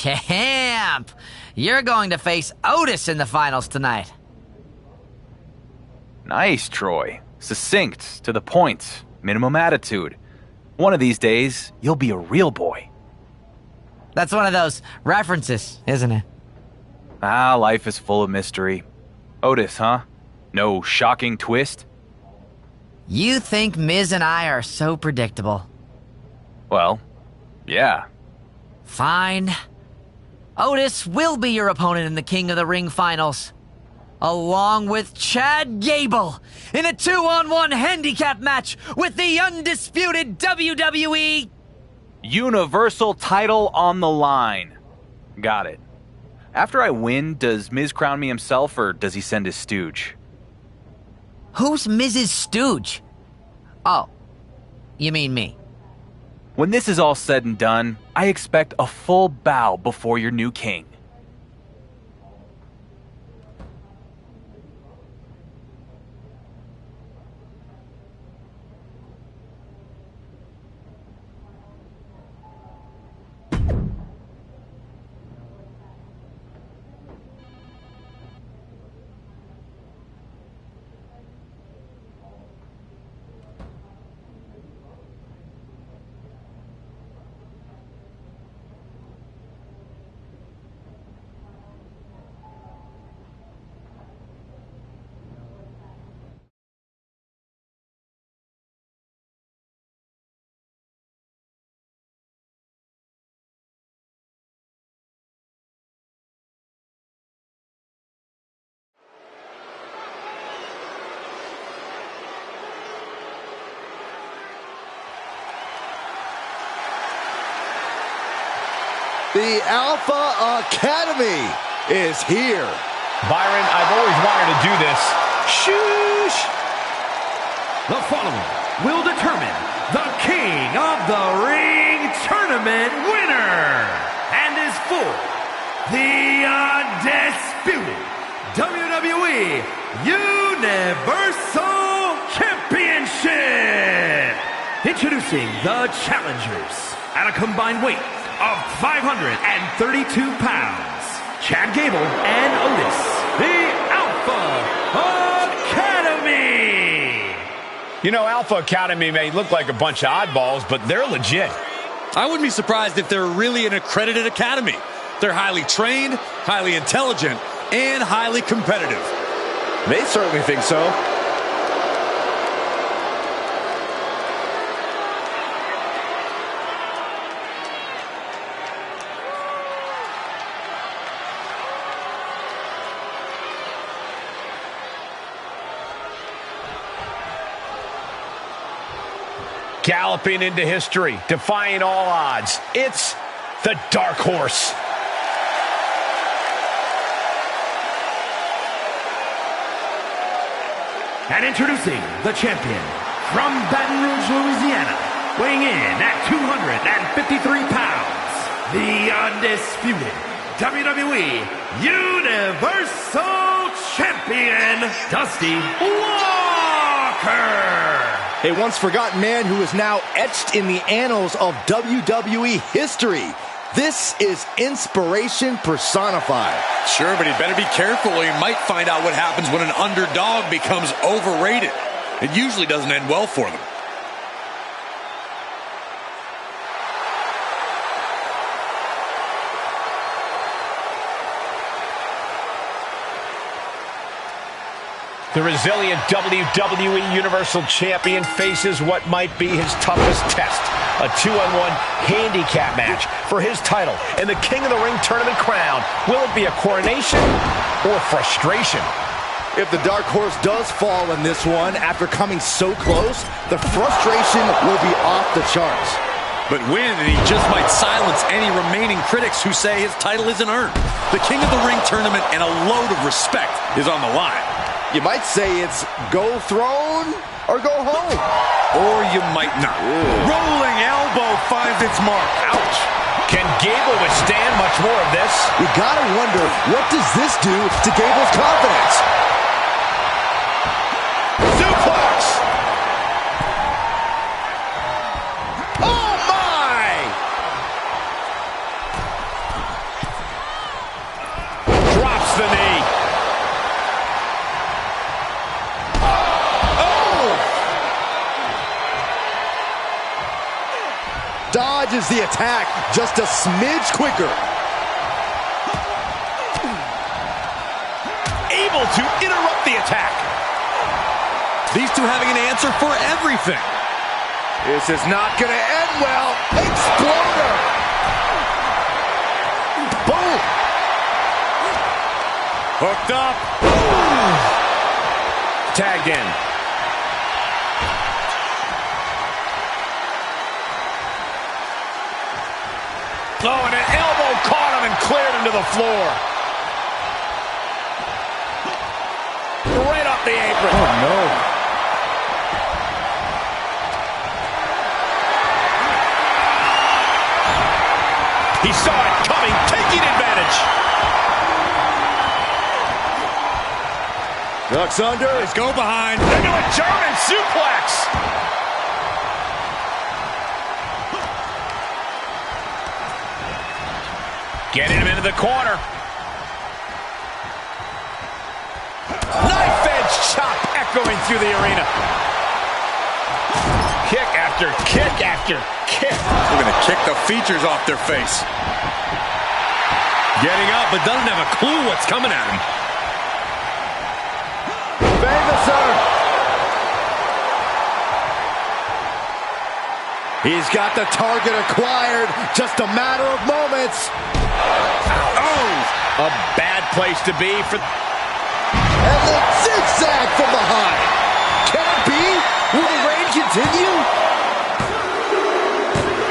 Champ! You're going to face Otis in the finals tonight. Nice, Troy. Succinct, to the point, minimum attitude. One of these days, you'll be a real boy. That's one of those references, isn't it? Ah, life is full of mystery. Otis, huh? No shocking twist? You think Miz and I are so predictable. Well, yeah. Fine. Otis will be your opponent in the King of the Ring finals, along with Chad Gable in a 2-on-1 handicap match with the undisputed WWE Universal title on the line. Got it. After I win, does Miz crown me himself or does he send his stooge? Who's Mrs. Stooge? Oh, you mean me. When this is all said and done, I expect a full bow before your new king. The Alpha Academy is here. Byron, I've always wanted to do this. Shoosh! The following will determine the King of the Ring tournament winner and is for the undisputed WWE Universal Championship. Introducing the challengers at a combined weight of 532 pounds, Chad Gable and Otis, the Alpha Academy. You know, Alpha Academy may look like a bunch of oddballs, but they're legit. I wouldn't be surprised if they're really an accredited academy. They're highly trained, highly intelligent, and highly competitive. They certainly think so. Galloping into history, defying all odds, it's the Dark Horse. And introducing the champion from Baton Rouge, Louisiana, weighing in at 253 pounds, the undisputed WWE Universal Champion, Dusty Walker. A once forgotten man who is now etched in the annals of WWE history. This is inspiration personified. Sure, but he better be careful or he might find out what happens when an underdog becomes overrated. It usually doesn't end well for them. The resilient WWE Universal Champion faces what might be his toughest test. A 2-on-1 handicap match for his title and the King of the Ring tournament crown. Will it be a coronation or frustration? If the Dark Horse does fall in this one after coming so close, the frustration will be off the charts. But win, and he just might silence any remaining critics who say his title isn't earned. The King of the Ring tournament and a load of respect is on the line. You might say it's go throne or go home. Or you might not. Rolling elbow finds its mark. Ouch. Can Gable withstand much more of this? You gotta wonder, what does this do to Gable's confidence? Suplex! Oh my! dodges the attack just a smidge quicker. Able to interrupt the attack. These two having an answer for everything. This is not going to end well. Exploder. Boom. Hooked up. Boom. Tagged in. Oh, and an elbow caught him and cleared him to the floor. Right off the apron. Oh, no. He saw it coming, taking advantage. Ducks under. Let's go behind. Into a German suplex. Getting him into the corner. Knife edge chop echoing through the arena. Kick after kick after kick. We're going to kick the features off their face. Getting up, but doesn't have a clue what's coming at him. He's got the target acquired. Just a matter of moments. Oh, a bad place to be for. And the zigzag from behind. Can it be? Will the reign continue?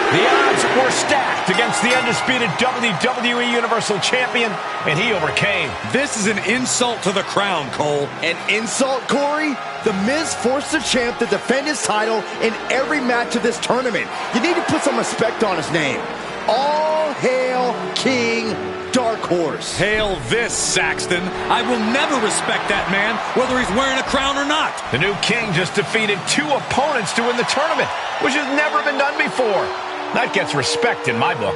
The odds were stacked against the undisputed WWE Universal Champion, and he overcame. This is an insult to the crown, Cole. An insult, Corey? The Miz forced the champ to defend his title in every match of this tournament. You need to put some respect on his name. All hail King Dark Horse. Hail this, Saxton. I will never respect that man, whether he's wearing a crown or not. The new king just defeated 2 opponents to win the tournament, which has never been done before. That gets respect in my book.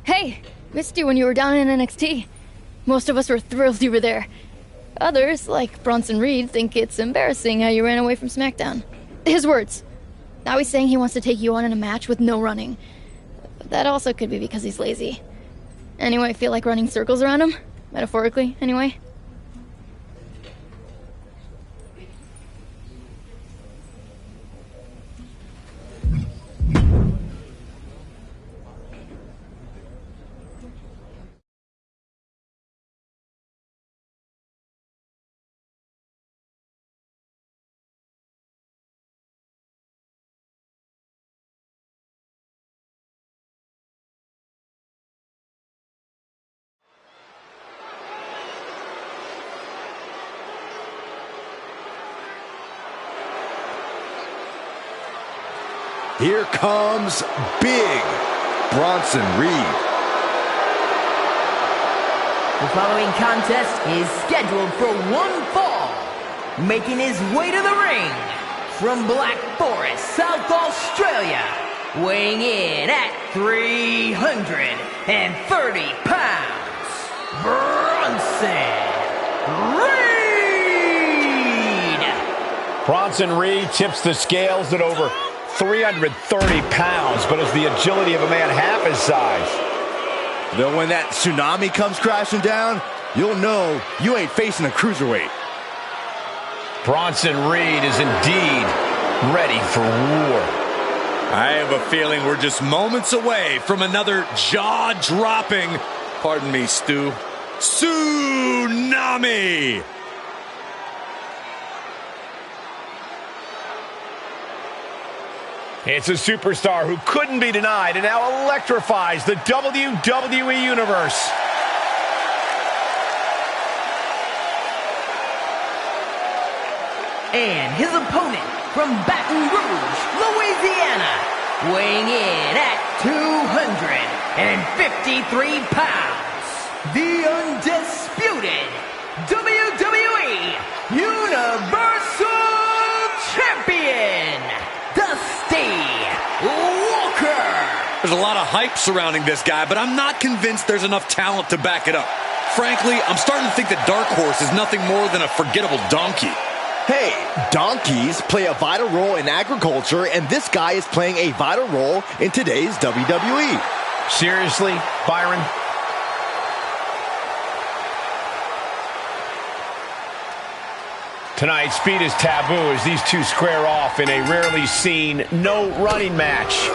Hey, missed you when you were down in NXT. Most of us were thrilled you were there. Others, like Bronson Reed, think it's embarrassing how you ran away from SmackDown. His words. Now he's saying he wants to take you on in a match with no running. But that also could be because he's lazy. Anyway, I feel like running circles around him. Metaphorically, anyway. Here comes Big Bronson Reed. The following contest is scheduled for one fall. Making his way to the ring from Black Forest, South Australia, weighing in at 330 pounds, Bronson Reed! Bronson Reed tips the scales at over 330 pounds, but has the agility of a man half his size. Though when that tsunami comes crashing down, you'll know you ain't facing a cruiserweight. Bronson Reed is indeed ready for war. I have a feeling we're just moments away from another jaw-dropping, pardon me, Stu, tsunami! It's a superstar who couldn't be denied and now electrifies the WWE Universe. And his opponent from Baton Rouge, Louisiana, weighing in at 253 pounds, the undisputed WWE Universal Champion, Dusty Walker. There's a lot of hype surrounding this guy, but I'm not convinced there's enough talent to back it up. Frankly, I'm starting to think that Dark Horse is nothing more than a forgettable donkey. Hey, donkeys play a vital role in agriculture, and this guy is playing a vital role in today's WWE. Seriously, Byron? Tonight, speed is taboo as these two square off in a rarely seen no-running match.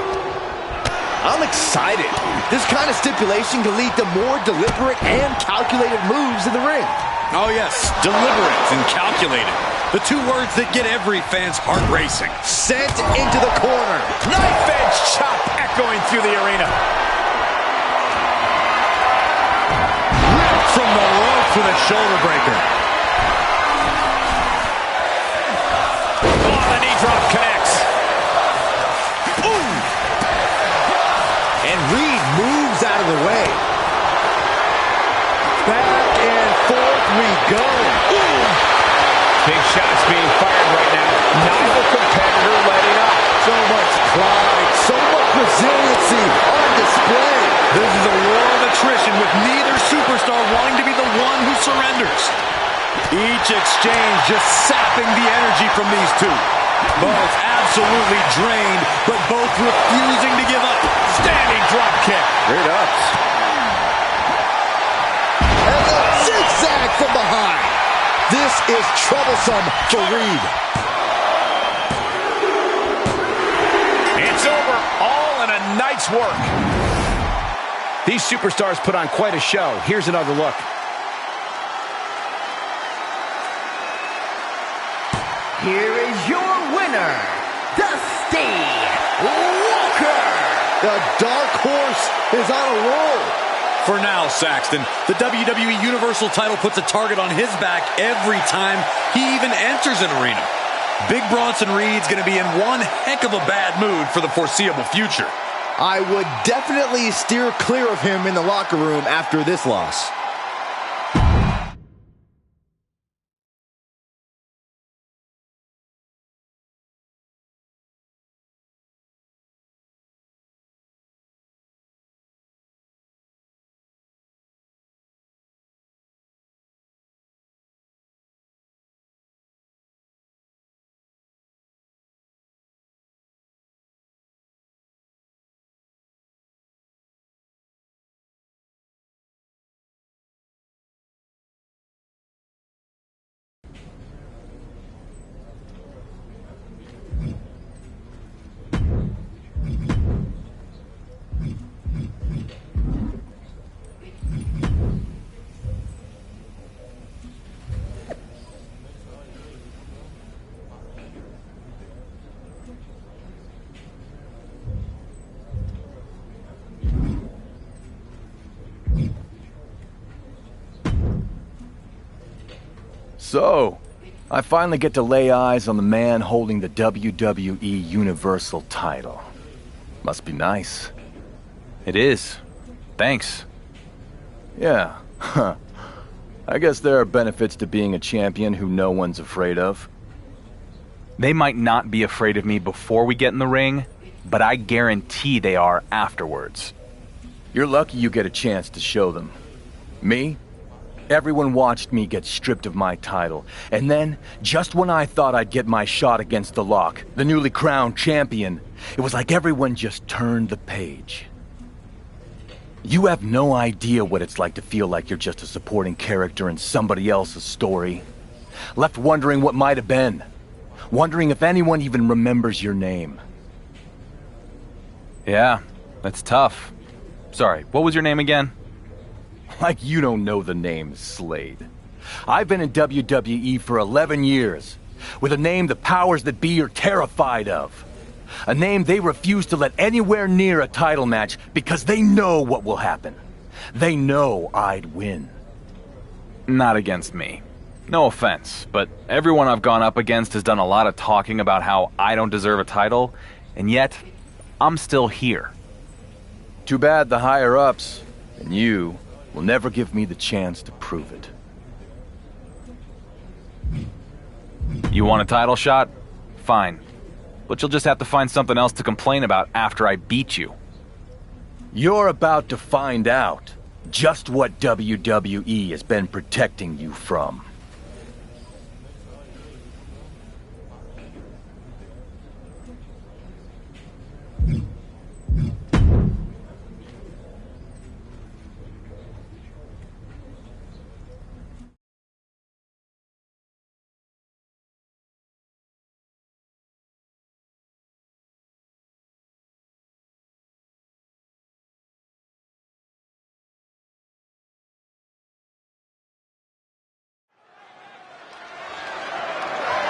I'm excited. This kind of stipulation can lead to more deliberate and calculated moves in the ring. Oh yes, deliberate and calculated. The two words that get every fan's heart racing. Sent into the corner. Knife edge chop echoing through the arena. Ripped from the rope with a shoulder breaker. Oh, the knee drop connects. Ooh! And Reed moves out of the way. Back and forth we go. Ooh! Big shots being fired right now. Neither competitor letting up. So much pride, so much resiliency on display. This is a war of attrition with neither superstar wanting to be the one who surrenders. Each exchange just sapping the energy from these two. Both absolutely drained, but both refusing to give up. Standing drop kick. Great ups. And the zigzag from behind. This is troublesome for Reed. It's over, all in a night's work. These superstars put on quite a show. Here's another look. Here is your winner, Dusty Walker. The Dark Horse is on a roll. For now, Saxton, the WWE Universal title puts a target on his back every time he even enters an arena. Big Bronson Reed's going to be in one heck of a bad mood for the foreseeable future. I would definitely steer clear of him in the locker room after this loss. So, I finally get to lay eyes on the man holding the WWE Universal title. Must be nice. It is. Thanks. Yeah, I guess there are benefits to being a champion who no one's afraid of. They might not be afraid of me before we get in the ring, but I guarantee they are afterwards. You're lucky you get a chance to show them. Me? Everyone watched me get stripped of my title, and then, just when I thought I'd get my shot against the Lock, the newly crowned champion, it was like everyone just turned the page. You have no idea what it's like to feel like you're just a supporting character in somebody else's story. Left wondering what might have been. Wondering if anyone even remembers your name. Yeah, that's tough. Sorry, what was your name again? Like you don't know the name Slade. I've been in WWE for 11 years, with a name the powers that be are terrified of. A name they refuse to let anywhere near a title match because they know what will happen. They know I'd win. Not against me. No offense, but everyone I've gone up against has done a lot of talking about how I don't deserve a title, and yet, I'm still here. Too bad the higher-ups, and you, will never give me the chance to prove it. You want a title shot? Fine. But you'll just have to find something else to complain about after I beat you. You're about to find out just what WWE has been protecting you from.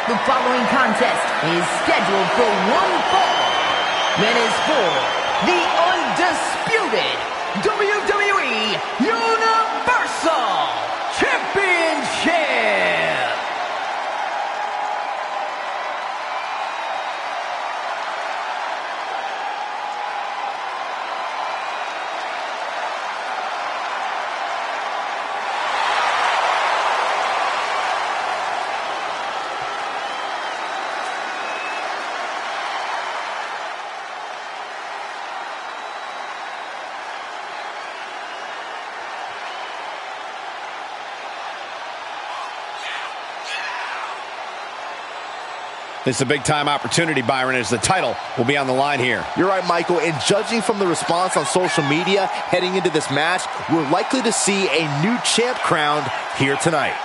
The following contest is scheduled for one fall and is for the undisputed WWE Universal Championship. This is a big-time opportunity, Byron, as the title will be on the line here. You're right, Michael, and judging from the response on social media heading into this match, we're likely to see a new champ crowned here tonight.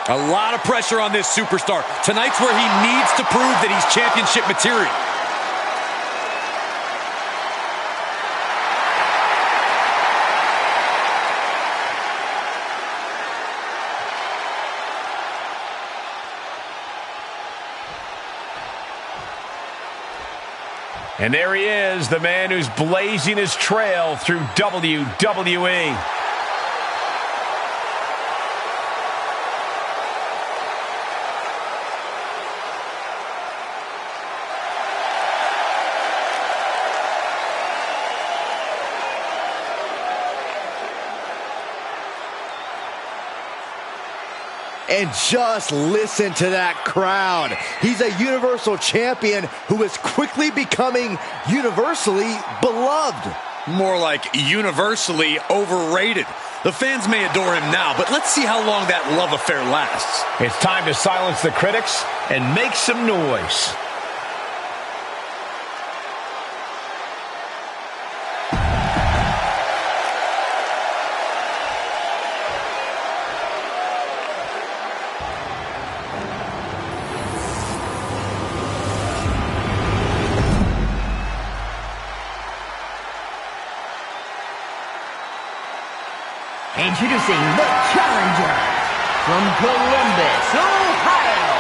A lot of pressure on this superstar. Tonight's where he needs to prove that he's championship material. And there he is, the man who's blazing his trail through WWE. And just listen to that crowd. He's a Universal Champion who is quickly becoming universally beloved. More like universally overrated. The fans may adore him now, but let's see how long that love affair lasts. It's time to silence the critics and make some noise. Introducing the challenger from Columbus, Ohio,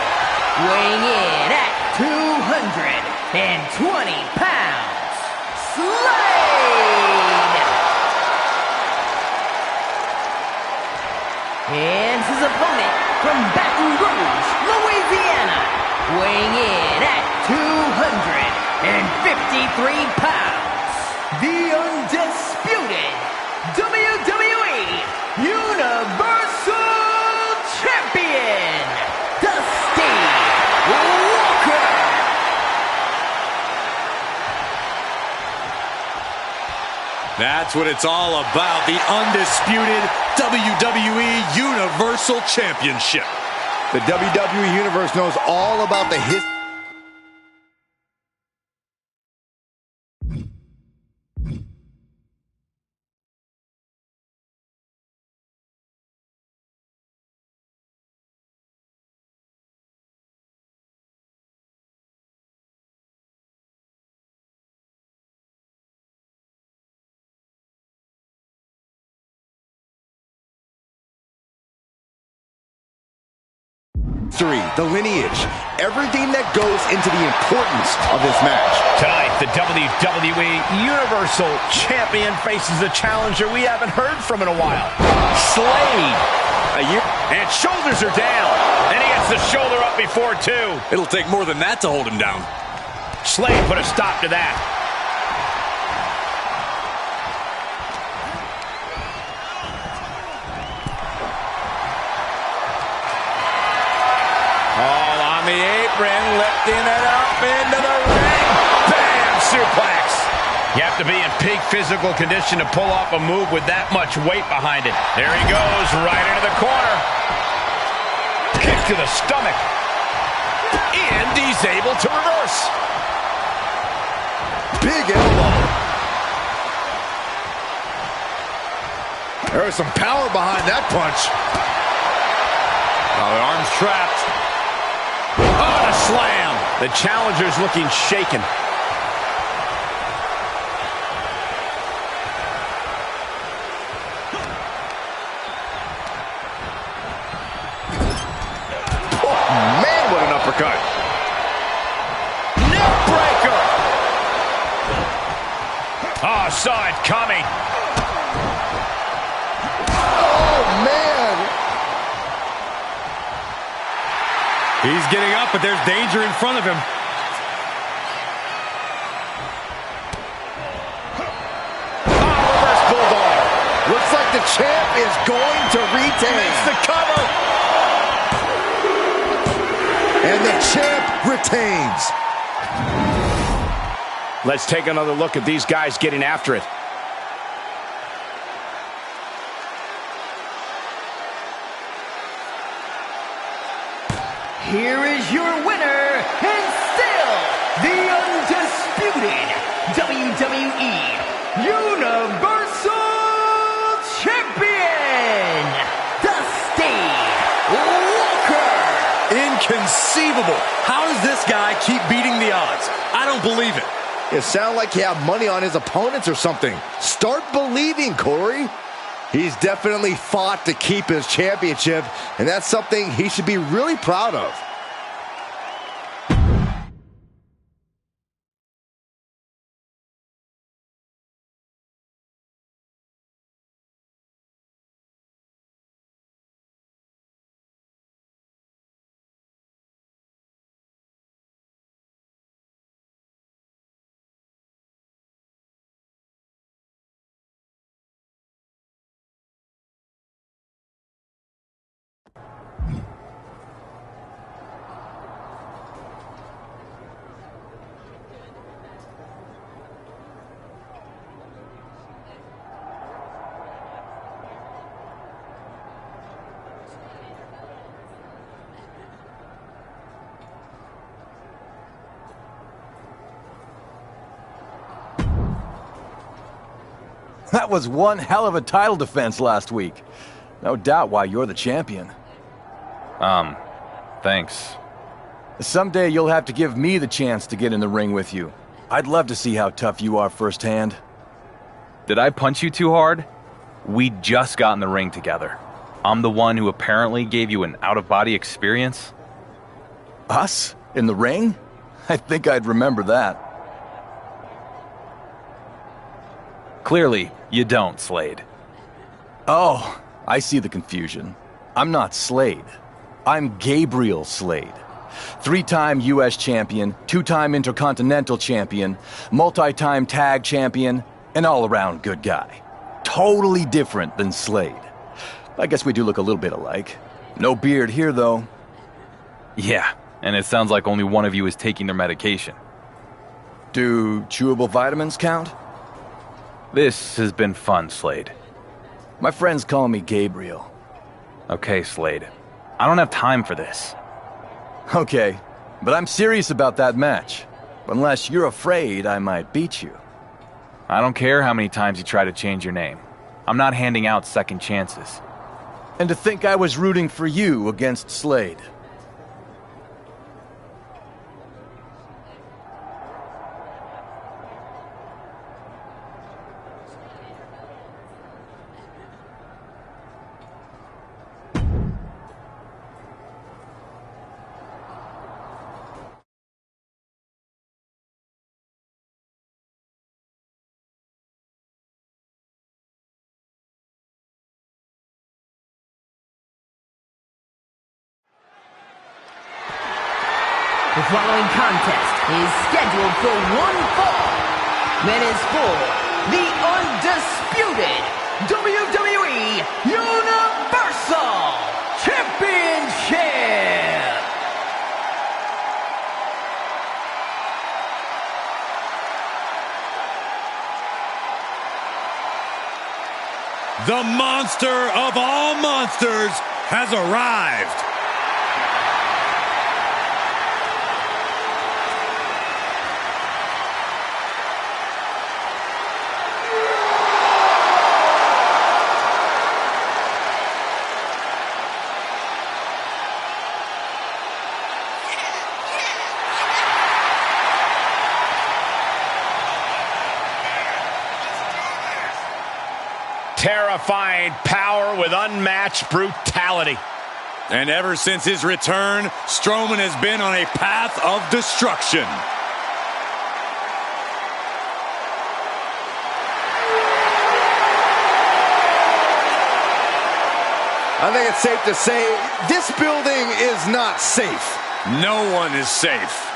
weighing in at 220 pounds, Slade! And his opponent from Baton Rouge, Louisiana, weighing in at 253 pounds, the Undead That's what it's all about, the undisputed WWE Universal Championship. The WWE Universe knows all about the history. The lineage, everything that goes into the importance of this match. Tonight, the WWE Universal Champion faces a challenger we haven't heard from in a while. Slade. And shoulders are down. And he gets the shoulder up before, too. It'll take more than that to hold him down. Slade put a stop to that. On the apron, lifting it up into the ring. Bam! Suplex. You have to be in peak physical condition to pull off a move with that much weight behind it. There he goes, right into the corner. Kick to the stomach. And he's able to reverse. Big elbow. There is some power behind that punch. Oh, the arm's trapped. Oh, a slam. The challenger's looking shaken. Oh, man, what an uppercut. Neck breaker. Oh, saw it coming. Oh, man. He's getting up, but there's danger in front of him. Reverse bulldog. Looks like the champ is going to retain. Makes the cover. And the champ retains. Let's take another look at these guys getting after it. Here is your winner, and still the undisputed WWE Universal Champion, Dusty Walker. Inconceivable. How does this guy keep beating the odds? I don't believe it. It sounded like he had money on his opponents or something. Start believing, Corey. He's definitely fought to keep his championship, and that's something he should be really proud of. That was one hell of a title defense last week. No doubt why you're the champion. Thanks. Someday you'll have to give me the chance to get in the ring with you. I'd love to see how tough you are firsthand. Did I punch you too hard? We just got in the ring together. I'm the one who apparently gave you an out-of-body experience. Us? In the ring? I think I'd remember that. Clearly, you don't, Slade. Oh, I see the confusion. I'm not Slade. I'm Gabriel Slade. 3-time U.S. champion, 2-time Intercontinental champion, multi-time tag champion, an all-around good guy. Totally different than Slade. I guess we do look a little bit alike. No beard here, though. Yeah, and it sounds like only one of you is taking their medication. Do chewable vitamins count? This has been fun, Slade. My friends call me Gabriel. Okay, Slade. I don't have time for this. Okay, but I'm serious about that match. Unless you're afraid I might beat you. I don't care how many times you try to change your name. I'm not handing out second chances. And to think I was rooting for you against Slade. The following contest is scheduled for one fall and is for the undisputed WWE Universal Championship. The monster of all monsters has arrived. Terrifying power with unmatched brutality. And ever since his return, Strowman has been on a path of destruction. I think it's safe to say this building is not safe. No one is safe.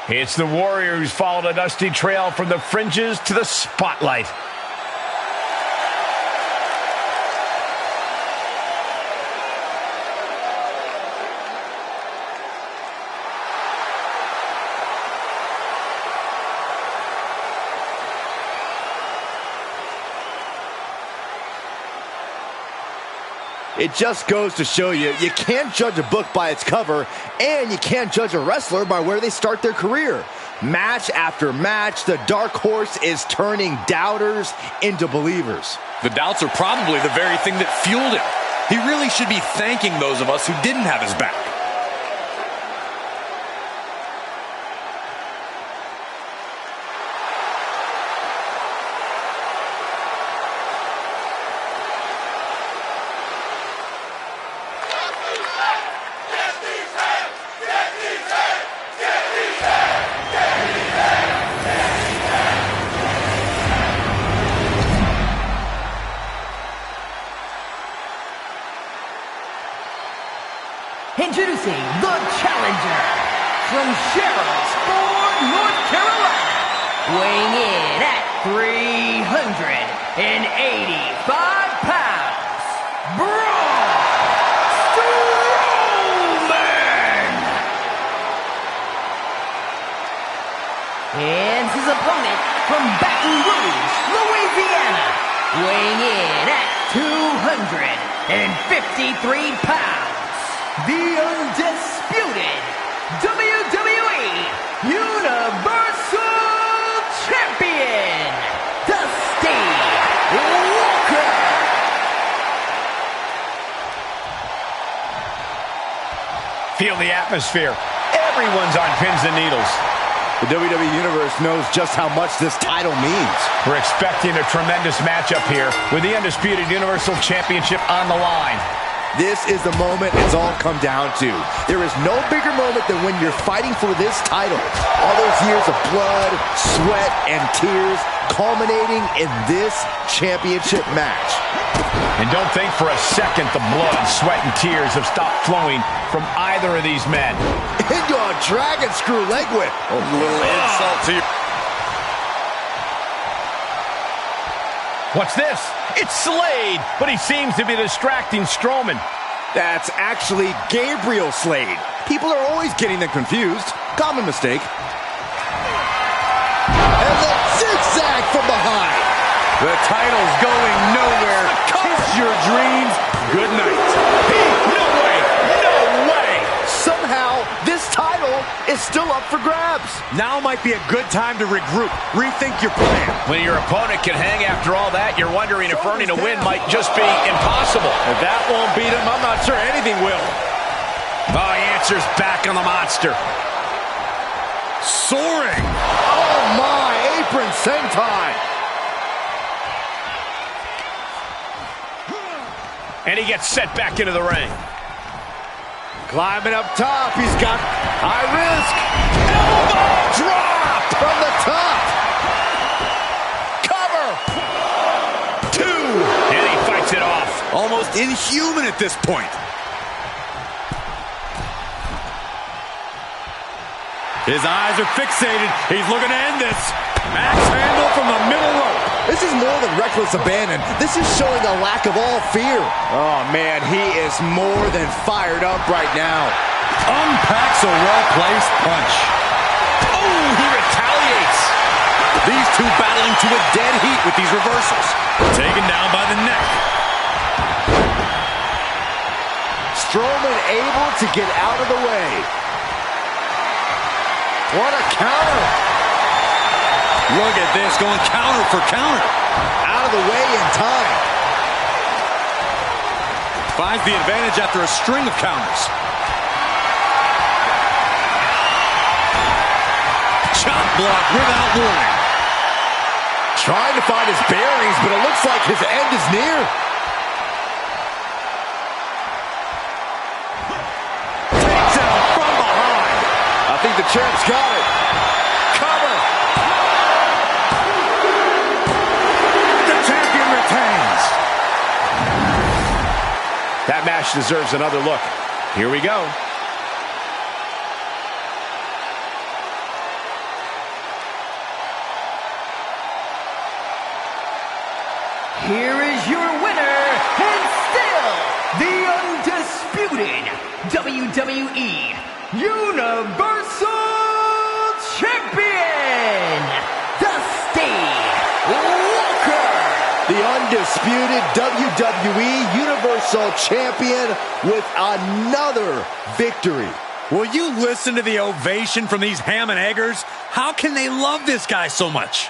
It's the Warrior who's followed a dusty trail from the fringes to the spotlight. It just goes to show you, you can't judge a book by its cover, and you can't judge a wrestler by where they start their career. Match after match, the dark horse is turning doubters into believers. The doubts are probably the very thing that fueled him. He really should be thanking those of us who didn't have his back. Introducing the challenger from Sherrills, North Carolina, weighing in at 385 pounds, Braun Strowman! And his opponent from Baton Rouge, Louisiana, weighing in at 253 pounds. The undisputed WWE Universal Champion, Dusty Walker. Feel the atmosphere. Everyone's on pins and needles. The WWE Universe knows just how much this title means. We're expecting a tremendous matchup here with the undisputed Universal Championship on the line. This is the moment it's all come down to. There is no bigger moment than when you're fighting for this title. All those years of blood, sweat, and tears culminating in this championship match. And don't think for a second the blood, sweat, and tears have stopped flowing from either of these men. Into a dragon screw leg whip. A little insult to you. What's this? It's Slade, but he seems to be distracting Strowman. That's actually Gabriel Slade. People are always getting them confused. Common mistake. And the zigzag from behind. The title's going nowhere. Kiss your dreams. Good night. No way! No way! Somehow, this title is still up for grabs. Now might be a good time to regroup. Rethink your plan. When your opponent can hang after all that, you're wondering if earning a win might just be impossible. If that won't beat him, I'm not sure anything will. Oh, he answers back on the monster. Soaring. Oh my, apron sentai. And he gets set back into the ring. Climbing up top, he's got high risk. Elbow drop from the top. Cover. 2. And he fights it off. Almost inhuman at this point. His eyes are fixated. He's looking to end this. Axe handle from the middle rope. This is more than reckless abandon. This is showing a lack of all fear. Oh, man, he is more than fired up right now. Unpacks a well-placed punch. Oh, he retaliates. These two battling to a dead heat with these reversals. Taken down by the neck. Strowman able to get out of the way. What a counter. Look at this, going counter for counter. Out of the way in time. Finds the advantage after a string of counters. Chop block without warning. Trying to find his bearings, but it looks like his end is near. Takes out from behind. I think the champ's got it. Cover. The champion retains. That match deserves another look. Here we go. Here is your winner, and still the undisputed WWE Universal Champion, Dusty Walker. The undisputed WWE Universal Champion with another victory. Will you listen to the ovation from these ham and eggers? How can they love this guy so much?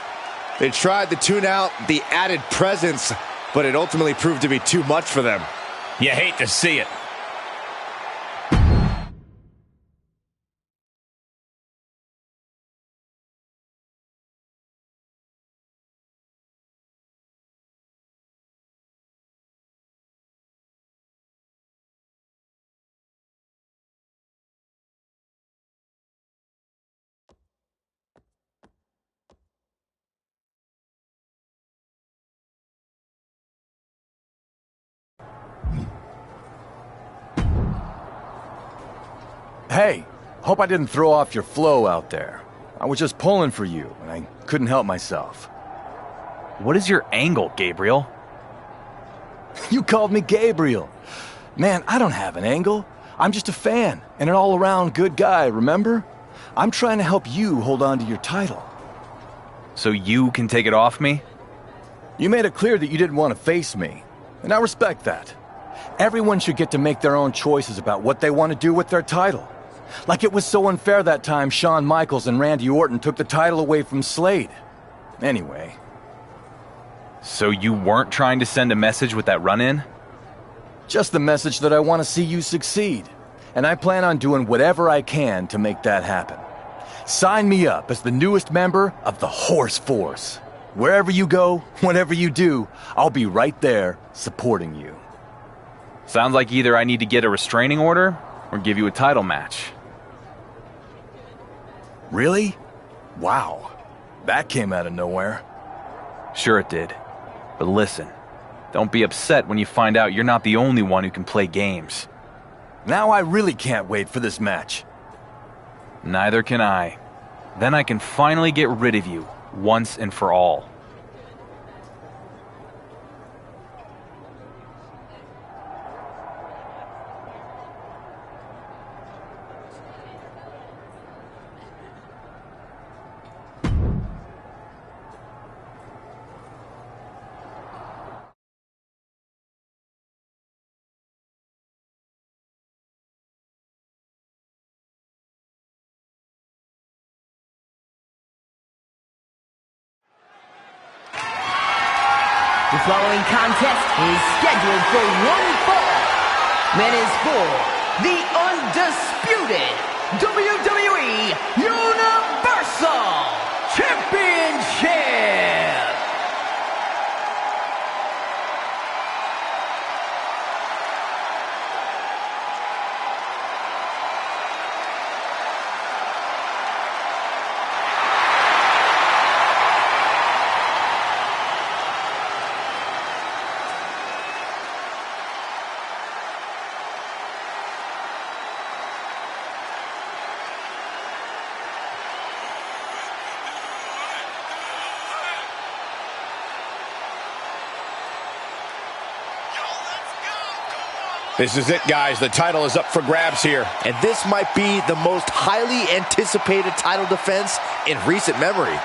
They tried to tune out the added presence, but it ultimately proved to be too much for them. You hate to see it. Hey, hope I didn't throw off your flow out there. I was just pulling for you, and I couldn't help myself. What is your angle, Gabriel? You called me Gabriel. Man, I don't have an angle. I'm just a fan, and an all-around good guy, remember? I'm trying to help you hold on to your title. So you can take it off me? You made it clear that you didn't want to face me, and I respect that. Everyone should get to make their own choices about what they want to do with their title. Like it was so unfair that time Shawn Michaels and Randy Orton took the title away from Slade. Anyway. So you weren't trying to send a message with that run-in? Just the message that I want to see you succeed. And I plan on doing whatever I can to make that happen. Sign me up as the newest member of the Horse Force. Wherever you go, whatever you do, I'll be right there supporting you. Sounds like either I need to get a restraining order or give you a title match. Really? Wow. That came out of nowhere. Sure it did. But listen, don't be upset when you find out you're not the only one who can play games. Now I really can't wait for this match. Neither can I. Then I can finally get rid of you, once and for all. The following contest is scheduled for one fall and is for the undisputed WWE Universal Championship. This is it, guys. The title is up for grabs here. And this might be the most highly anticipated title defense in recent memory.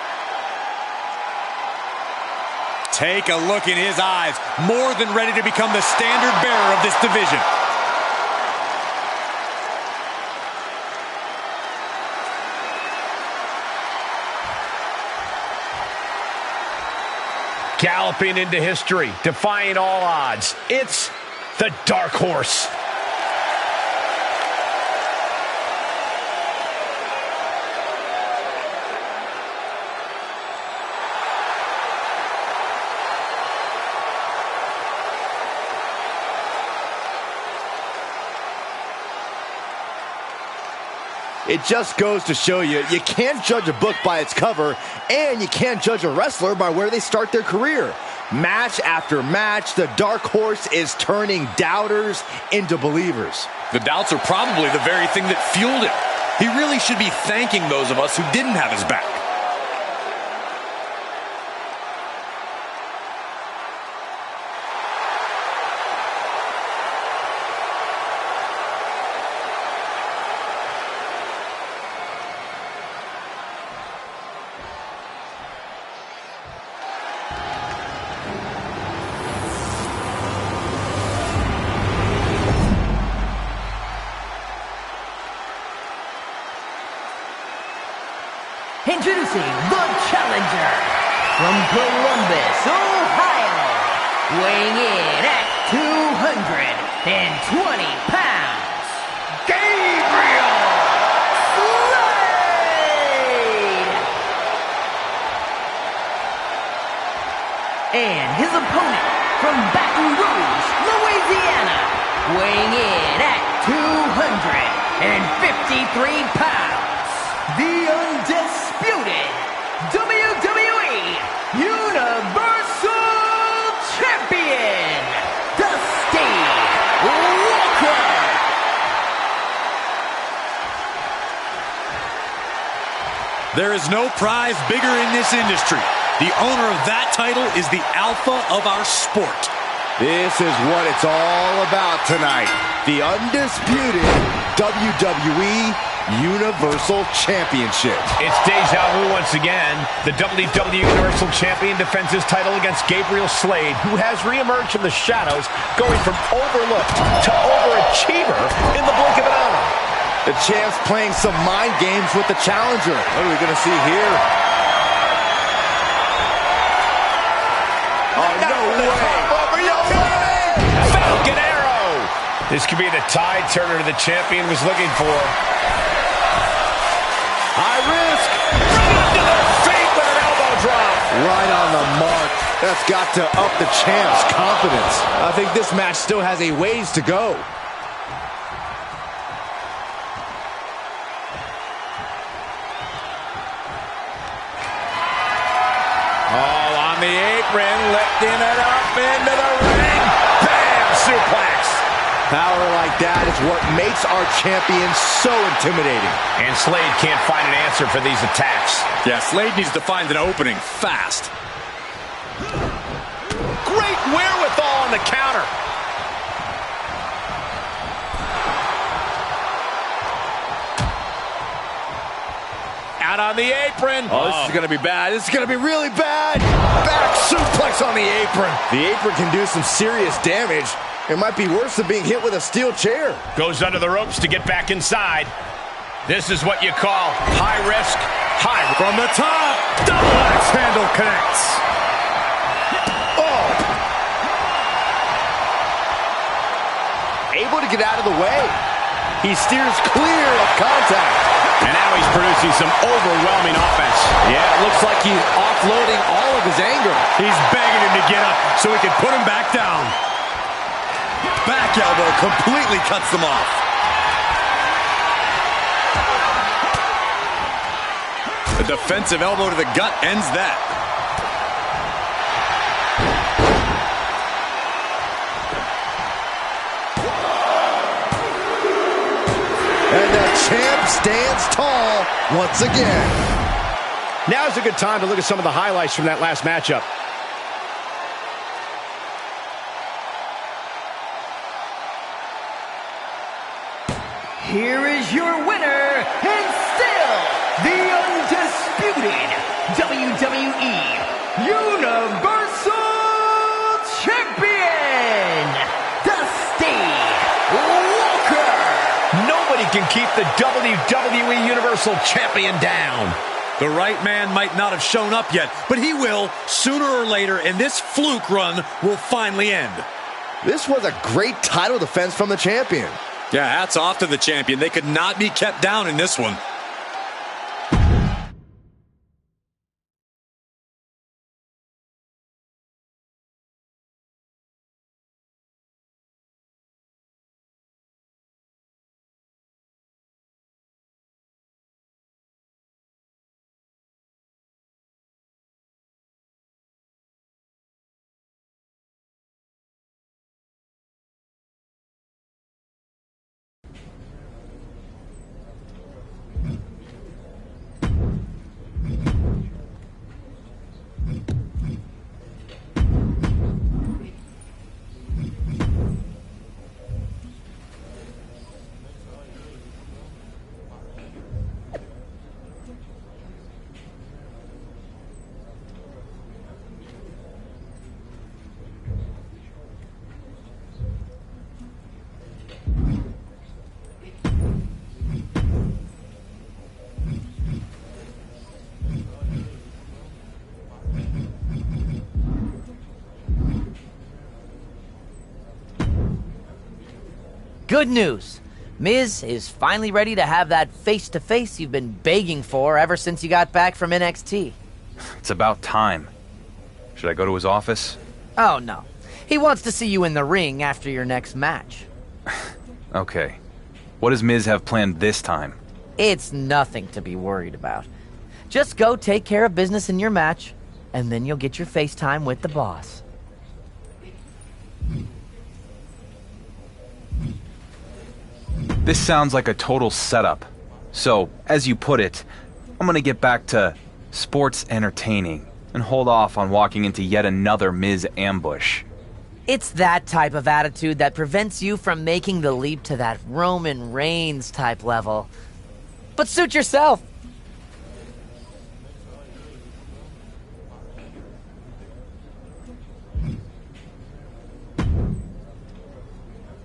Take a look in his eyes. More than ready to become the standard bearer of this division. Galloping into history, defying all odds. It's the Dark Horse. It just goes to show you, you can't judge a book by its cover, and you can't judge a wrestler by where they start their career. Match after match, the Dark Horse is turning doubters into believers. The doubts are probably the very thing that fueled him. He really should be thanking those of us who didn't have his back. Introducing the challenger from Columbus, Ohio, weighing in at 220 pounds, Gabriel Slade! And his opponent from Baton Rouge, Louisiana, weighing in at 253 pounds, the undisputed WWE Universal Champion, Dusty Walker. There is no prize bigger in this industry. The owner of that title is the alpha of our sport. This is what it's all about tonight. The undisputed WWE Universal Championship. It's deja vu once again. The WWE Universal Champion defends his title against Gabriel Slade, who has reemerged from the shadows, going from overlooked to overachiever in the blink of an eye. The champ's playing some mind games with the challenger. What are we going to see here? Oh, no way. Falcon Arrow. This could be the tide turner the champion was looking for. High risk. Right into the feet with an elbow drop. Right on the mark. That's got to up the champ's confidence. I think this match still has a ways to go. Oh, on the apron, lifting it up into the ring. Bam! Suplex. Power like that is what makes our champion so intimidating. And Slade can't find an answer for these attacks. Yeah, Slade needs to find an opening fast. Great wherewithal on the counter. Out on the apron. Oh, this is going to be bad. This is going to be really bad. Back suplex on the apron. The apron can do some serious damage. It might be worse than being hit with a steel chair. Goes under the ropes to get back inside. This is what you call high risk, high. From the top, double axe handle connects. Oh, get out of the way. He steers clear of contact. And now he's producing some overwhelming offense. Yeah, it looks like he's offloading all of his anger. He's begging him to get up so he can put him back down. Back elbow completely cuts them off. A defensive elbow to the gut ends that. And the champ stands tall once again. Now's a good time to look at some of the highlights from that last matchup. Here is your winner, and still the undisputed WWE Universal Champion, Dusty Walker. Nobody can keep the WWE Universal Champion down. The right man might not have shown up yet, but he will sooner or later, and this fluke run will finally end. This was a great title defense from the champion. Yeah, hats off to the champion. They could not be kept down in this one. Good news. Miz is finally ready to have that face-to-face you've been begging for ever since you got back from NXT. It's about time. Should I go to his office? Oh, no. He wants to see you in the ring after your next match. Okay. What does Miz have planned this time? It's nothing to be worried about. Just go take care of business in your match, and then you'll get your FaceTime with the boss. This sounds like a total setup. So, as you put it, I'm gonna get back to sports entertaining and hold off on walking into yet another Miz ambush. It's that type of attitude that prevents you from making the leap to that Roman Reigns type level. But suit yourself.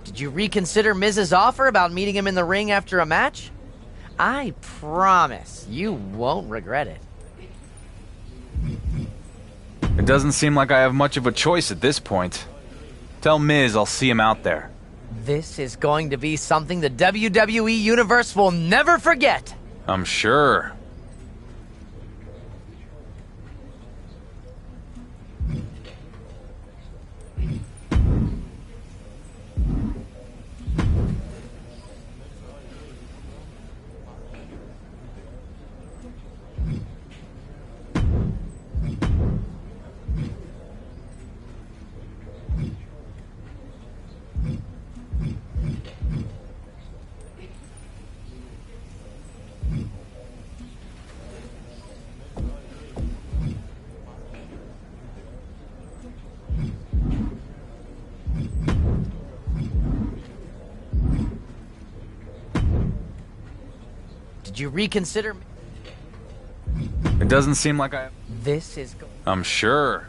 Did you reconsider Miz's offer about meeting him in the ring after a match? I promise you won't regret it. It doesn't seem like I have much of a choice at this point. Tell Miz I'll see him out there. This is going to be something the WWE Universe will never forget. I'm sure. Did you reconsider? It doesn't seem like I... This is... I'm sure.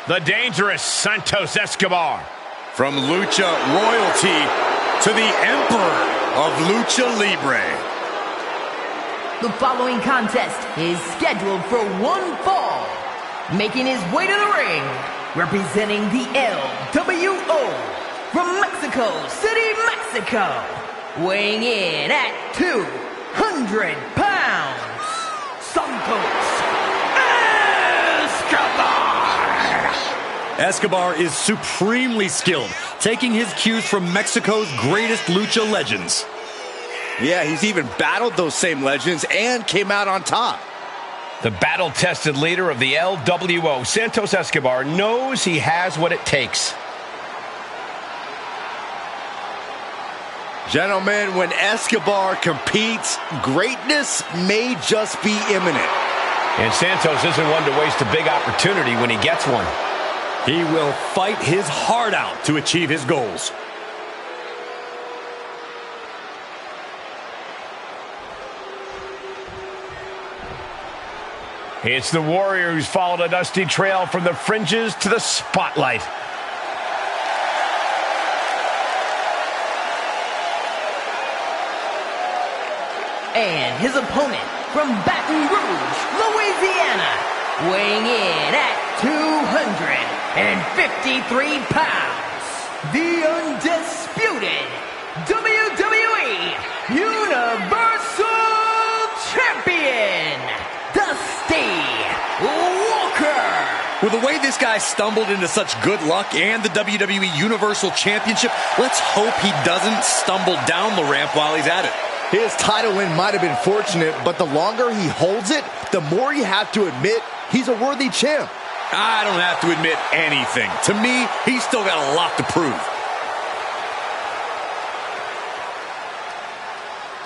The dangerous Santos Escobar. From lucha royalty to the emperor of lucha libre. The following contest is scheduled for one fall. Making his way to the ring, representing the LWO from Mexico City, Mexico. Weighing in at 200 pounds, Santos Escobar. Escobar is supremely skilled, taking his cues from Mexico's greatest lucha legends. Yeah, he's even battled those same legends and came out on top. The battle-tested leader of the LWO, Santos Escobar, knows he has what it takes. Gentlemen, when Escobar competes, greatness may just be imminent. And Santos isn't one to waste a big opportunity when he gets one. He will fight his heart out to achieve his goals. It's the Warrior who's followed a dusty trail from the fringes to the spotlight. And his opponent from Baton Rouge, Louisiana, weighing in at 253 pounds, the undisputed WWE Universal Champion, Dusty Walker. With the way this guy stumbled into such good luck and the WWE Universal Championship, let's hope he doesn't stumble down the ramp while he's at it. His title win might have been fortunate, but the longer he holds it, the more you have to admit he's a worthy champ. I don't have to admit anything. To me, he's still got a lot to prove.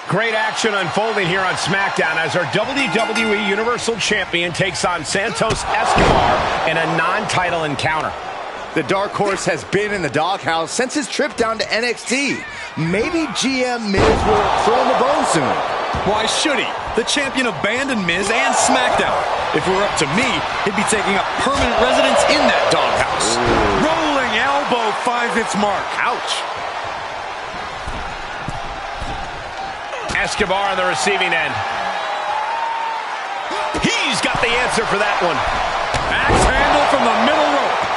Great action unfolding here on SmackDown as our WWE Universal Champion takes on Santos Escobar in a non-title encounter. The Dark Horse has been in the doghouse since his trip down to NXT. Maybe GM Miz will throw him a bone soon. Why should he? The champion abandoned Miz and SmackDown. If it were up to me, he'd be taking up permanent residence in that doghouse. Rolling elbow finds its mark. Ouch. Escobar on the receiving end. He's got the answer for that one. Axe handle from the middle rope.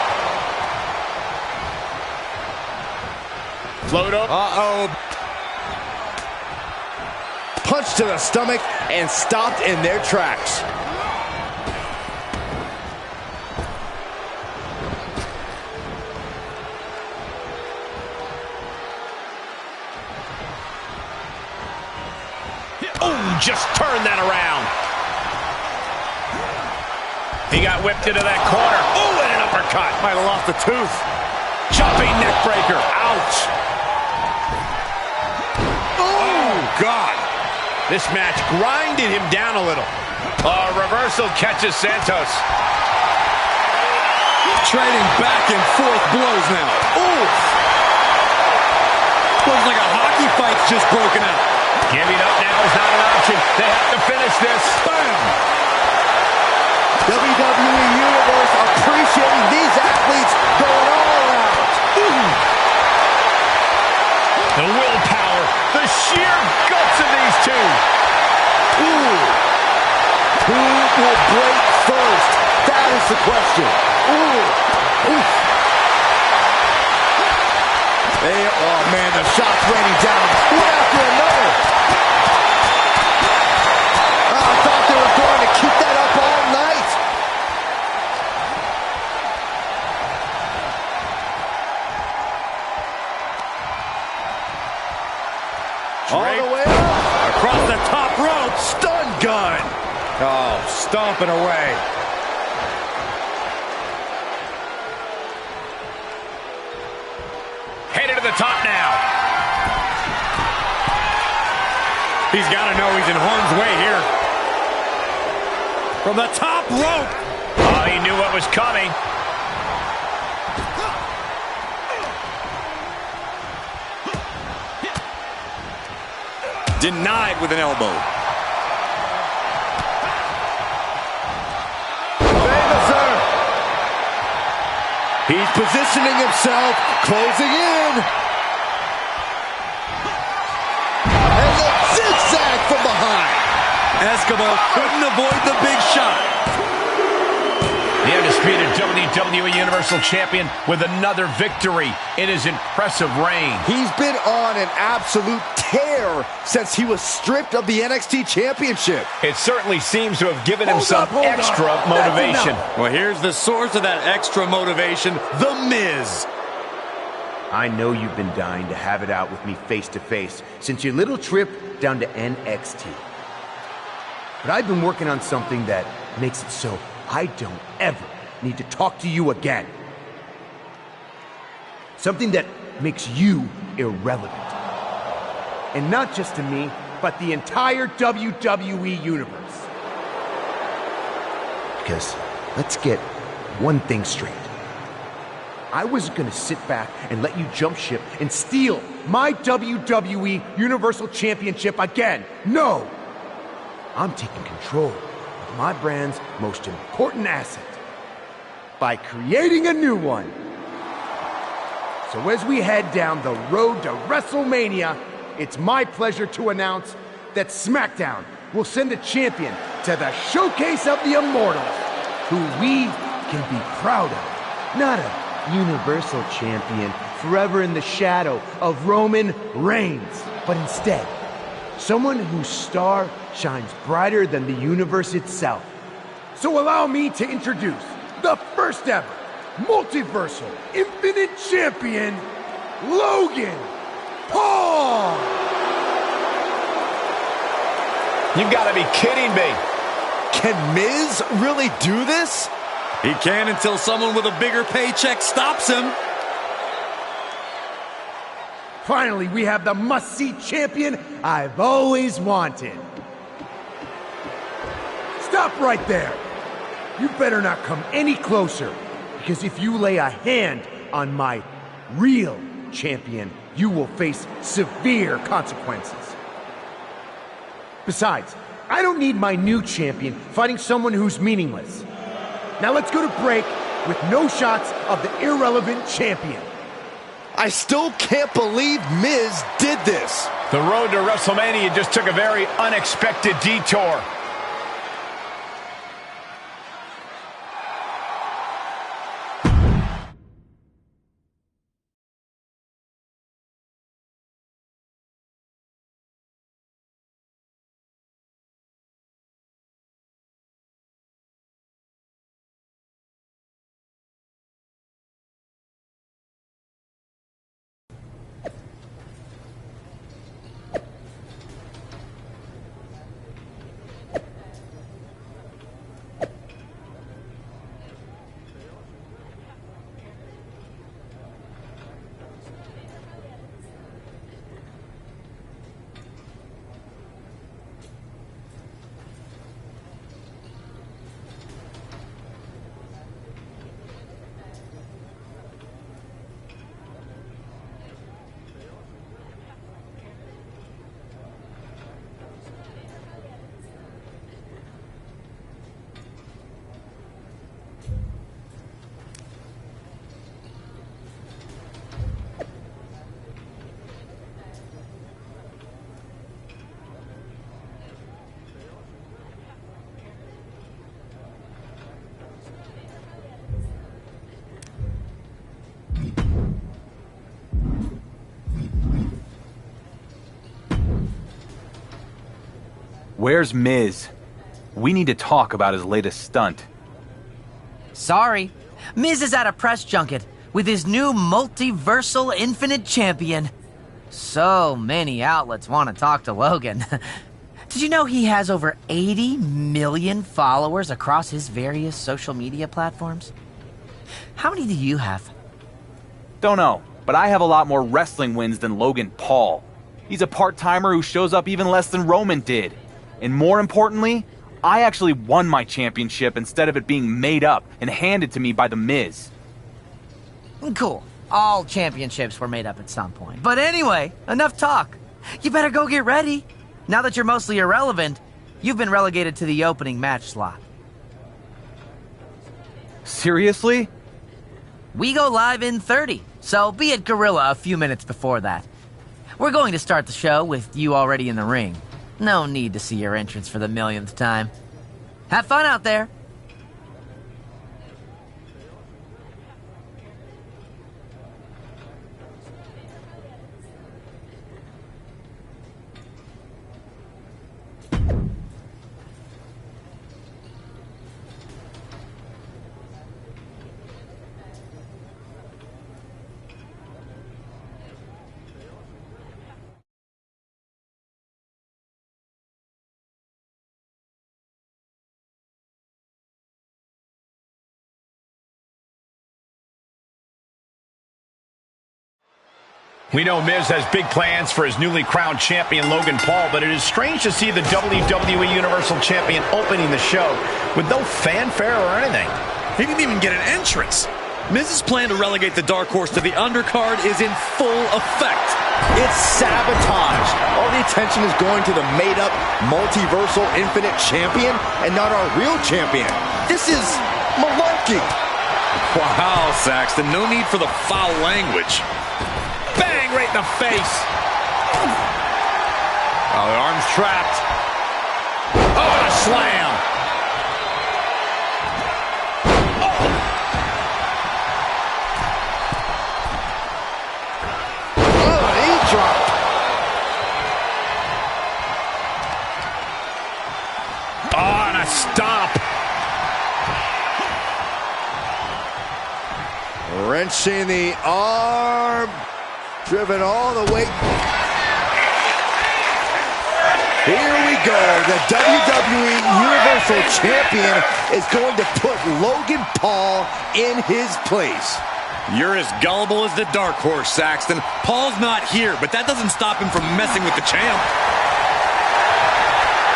Float up. Uh-oh. Punch to the stomach and stopped in their tracks. Oh, just turn that around. He got whipped into that corner. Oh, and an uppercut. Might have lost a tooth. Jumping neck breaker. Ouch. Oh, God. This match grinded him down a little. Reversal catches Santos. Trading back and forth blows now. Ooh. Looks like a hockey fight's just broken out. Giving up now is not an option. They have to finish this. Bam! WWE Universe appreciating these athletes going all out. The willpower, the sheer guts of these two. Ooh. Who will break first? That is the question. Ooh. Oof. Oh, man, the shots raining down. One after another. Oh, I thought they were going to keep that up all night. All the way up. Across the top rope. Stun gun. Oh, stomping away. Headed to the top now. He's got to know he's in harm's way here. From the top rope. Oh, he knew what was coming. Denied with an elbow. He's positioning himself, closing in. And the zigzag from behind. Escobar couldn't avoid the big shot. The undisputed WWE Universal Champion with another victory in his impressive reign. He's been on an absolute tear since he was stripped of the NXT Championship. It certainly seems to have given him some extra motivation. Well, here's the source of that extra motivation, The Miz. I know you've been dying to have it out with me face to face since your little trip down to NXT. But I've been working on something that makes it so I don't ever need to talk to you again. Something that makes you irrelevant. And not just to me, but the entire WWE Universe. Because let's get one thing straight. I wasn't gonna sit back and let you jump ship and steal my WWE Universal Championship again. No! I'm taking control of my brand's most important asset by creating a new one. So as we head down the road to WrestleMania, it's my pleasure to announce that SmackDown will send a champion to the showcase of the Immortals, who we can be proud of. Not a Universal Champion forever in the shadow of Roman Reigns, but instead, someone whose star shines brighter than the universe itself. So allow me to introduce the first ever multiversal infinite champion, Logan Paul! You gotta be kidding me. Can Miz really do this? He can until someone with a bigger paycheck stops him. Finally, we have the must-see champion I've always wanted. Stop right there. You better not come any closer, because if you lay a hand on my real champion, you will face severe consequences. Besides, I don't need my new champion fighting someone who's meaningless. Now let's go to break with no shots of the irrelevant champion. I still can't believe Miz did this. The road to WrestleMania just took a very unexpected detour. Where's Miz? We need to talk about his latest stunt. Sorry. Miz is at a press junket with his new multiversal infinite champion. So many outlets want to talk to Logan. Did you know he has over 80 million followers across his various social media platforms? How many do you have? Don't know, but I have a lot more wrestling wins than Logan Paul. He's a part-timer who shows up even less than Roman did. And more importantly, I actually won my championship instead of it being made up and handed to me by The Miz. Cool. All championships were made up at some point. But anyway, enough talk. You better go get ready. Now that you're mostly irrelevant, you've been relegated to the opening match slot. Seriously? We go live in 30, so be at Gorilla a few minutes before that. We're going to start the show with you already in the ring. No need to see your entrance for the millionth time. Have fun out there! We know Miz has big plans for his newly crowned champion Logan Paul, but it is strange to see the WWE Universal Champion opening the show with no fanfare or anything. He didn't even get an entrance. Miz's plan to relegate the Dark Horse to the undercard is in full effect. It's sabotage. All the attention is going to the made-up, multiversal, infinite champion and not our real champion. This is malarkey. Wow, Saxton, no need for the foul language. Bang right in the face. Oh, the arm's trapped. Oh, and a slam. Oh, knee drop. Oh, and a stomp. Wrenching the arm. Driven all the way. Here we go. The WWE Universal Champion is going to put Logan Paul in his place. You're as gullible as the Dark Horse, Saxton. Paul's not here, but that doesn't stop him from messing with the champ.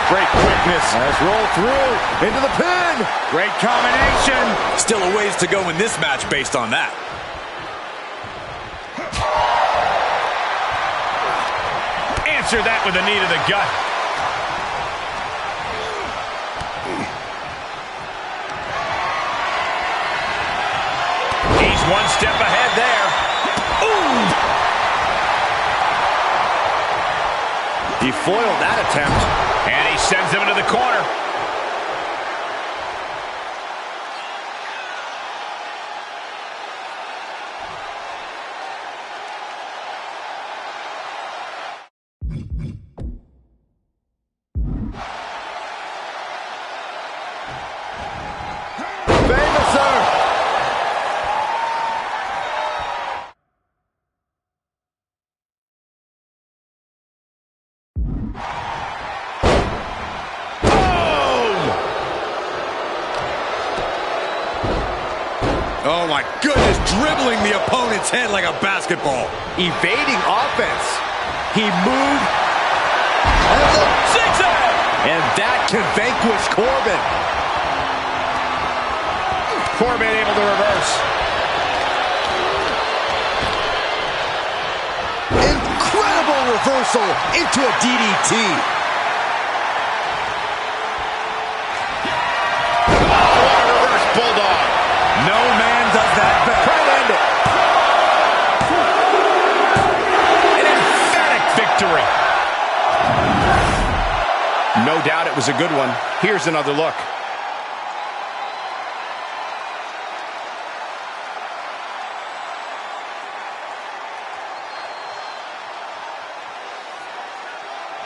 Great quickness. Let's roll through into the pin. Great combination. Still a ways to go in this match based on that. Answer that with a knee to the gut. He's one step ahead there. Ooh! He foiled that attempt. And he sends him into the corner. Oh my goodness, dribbling the opponent's head like a basketball. Evading offense. He moved. And that can vanquish Corbin. Corbin able to reverse. Incredible reversal into a DDT. Reverse bulldog. No man does that better. Try to end it. An emphatic victory. No doubt it was a good one. Here's another look.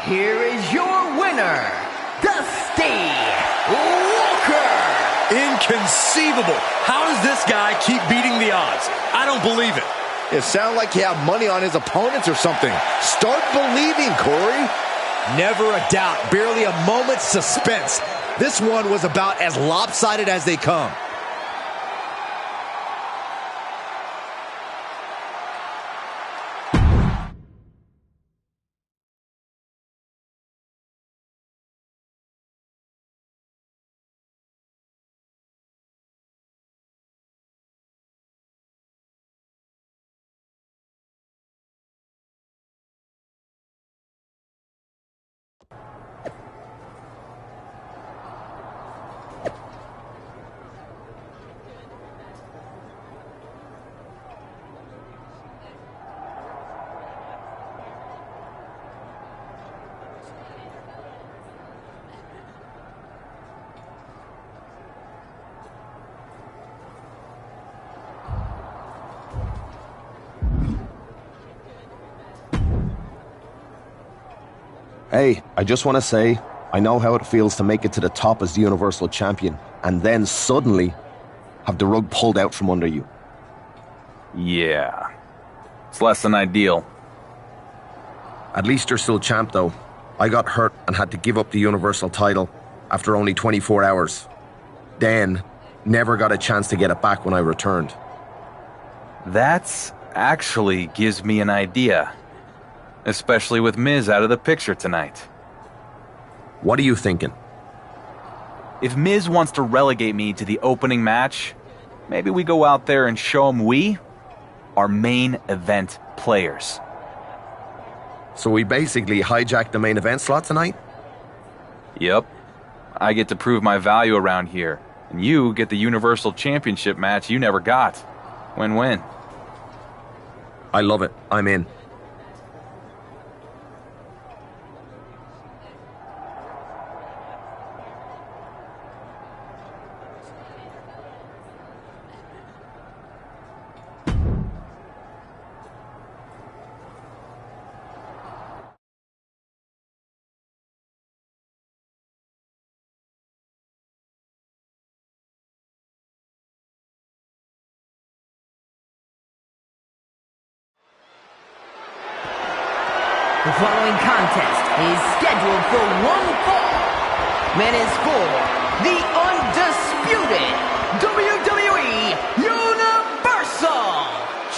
Here is your winner, Dusty Walker. Inconceivable. How does this guy keep beating the odds? I don't believe it. It sounds like he had money on his opponents or something. Start believing, Corey. Never a doubt, barely a moment's suspense. This one was about as lopsided as they come. Hey, I just want to say, I know how it feels to make it to the top as the Universal Champion, and then suddenly have the rug pulled out from under you. Yeah. It's less than ideal. At least you're still champ, though. I got hurt and had to give up the Universal title after only 24 hours. Then, never got a chance to get it back when I returned. That's actually gives me an idea. Especially with Miz out of the picture tonight. What are you thinking? If Miz wants to relegate me to the opening match, maybe we go out there and show him we are main event players. So we basically hijacked the main event slot tonight? Yep. I get to prove my value around here, and you get the Universal Championship match you never got. Win-win. I love it. I'm in. The following contest is scheduled for one fall and is for the undisputed WWE Universal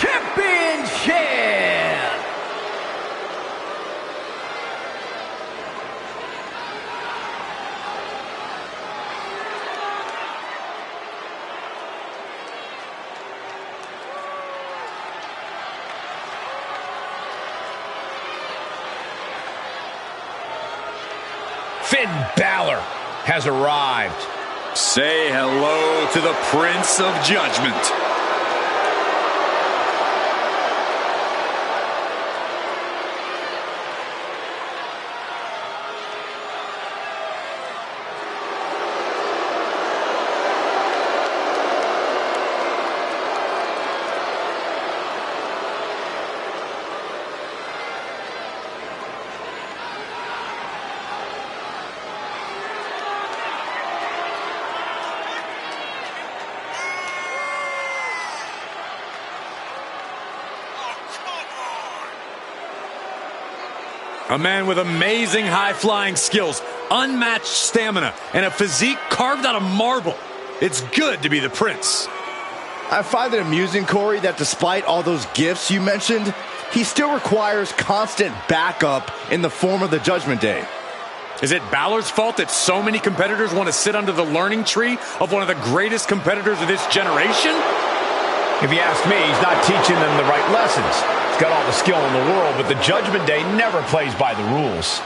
Championship! Finn Balor has arrived. Say hello to the Prince of Judgment. A man with amazing high-flying skills, unmatched stamina, and a physique carved out of marble. It's good to be the Prince. I find it amusing, Corey, that despite all those gifts you mentioned, he still requires constant backup in the form of the Judgment Day. Is it Balor's fault that so many competitors want to sit under the learning tree of one of the greatest competitors of this generation? If you ask me, he's not teaching them the right lessons. He's got all the skill in the world, but the Judgment Day never plays by the rules.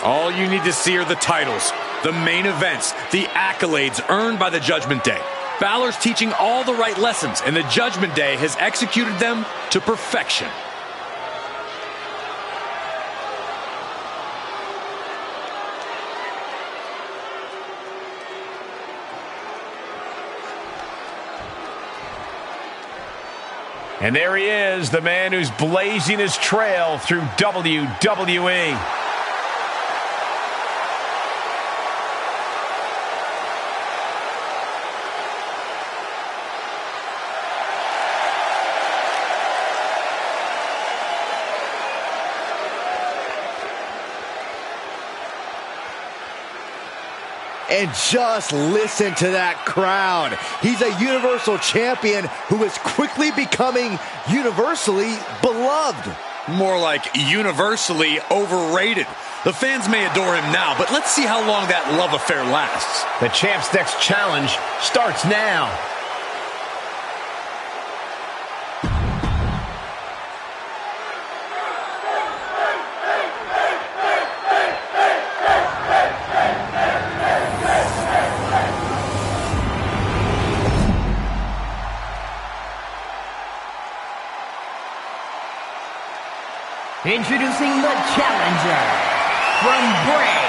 All you need to see are the titles, the main events, the accolades earned by the Judgment Day. Balor's teaching all the right lessons, and the Judgment Day has executed them to perfection. And there he is, the man who's blazing his trail through WWE. And just listen to that crowd. He's a Universal Champion who is quickly becoming universally beloved. More like universally overrated. The fans may adore him now, but let's see how long that love affair lasts. The champ's next challenge starts now. Introducing the challenger from Bray,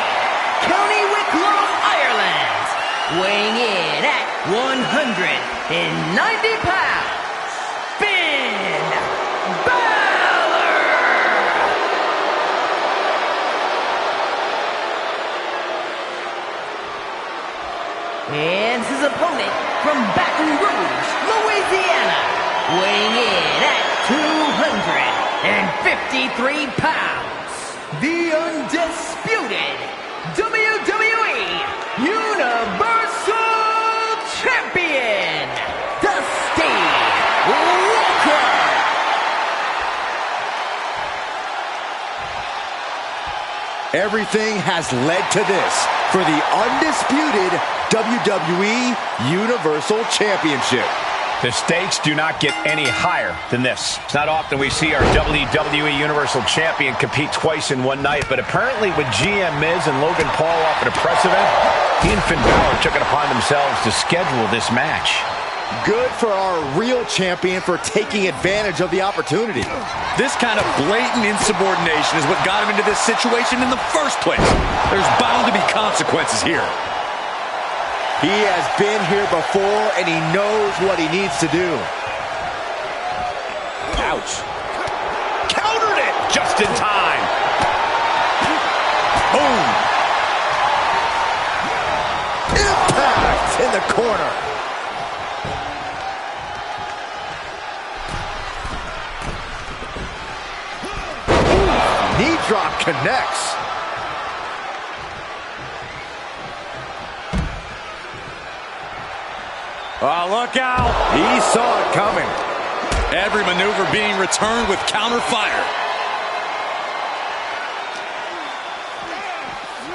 County Wicklow, Ireland, weighing in at 190 pounds, Finn Balor! from Baton Rouge, Louisiana, weighing in at 253 pounds, the undisputed WWE Universal Champion, Dusty Walker. Everything has led to this for the undisputed WWE Universal Championship. The stakes do not get any higher than this. It's not often we see our WWE Universal Champion compete twice in one night, but apparently with GM Miz and Logan Paul off at a press event, he and Finn Balor took it upon themselves to schedule this match. Good for our real champion for taking advantage of the opportunity. This kind of blatant insubordination is what got him into this situation in the first place. There's bound to be consequences here. He has been here before, and he knows what he needs to do. Ouch. Countered it just in time. Boom! Impact in the corner. Knee drop connects. Oh, look out. He saw it coming. Every maneuver being returned with counter fire.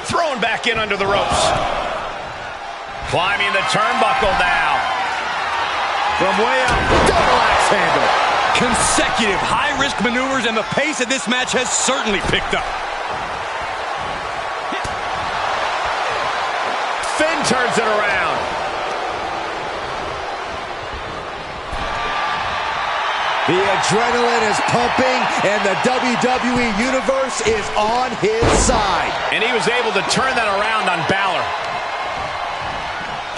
Thrown back in under the ropes. Climbing the turnbuckle now. From way up, double axe handle. Consecutive high-risk maneuvers, and the pace of this match has certainly picked up. Finn turns it around. The adrenaline is pumping, and the WWE Universe is on his side. And he was able to turn that around on Balor.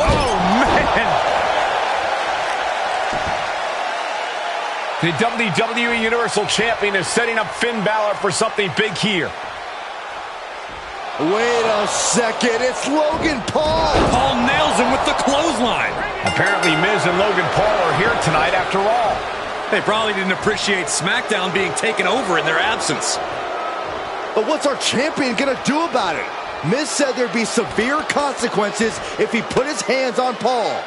Oh, man! The WWE Universal Champion is setting up Finn Balor for something big here. Wait a second, it's Logan Paul! Paul nails him with the clothesline. Apparently Miz and Logan Paul are here tonight after all. They probably didn't appreciate SmackDown being taken over in their absence. But what's our champion gonna do about it? Miz said there'd be severe consequences if he put his hands on Paul.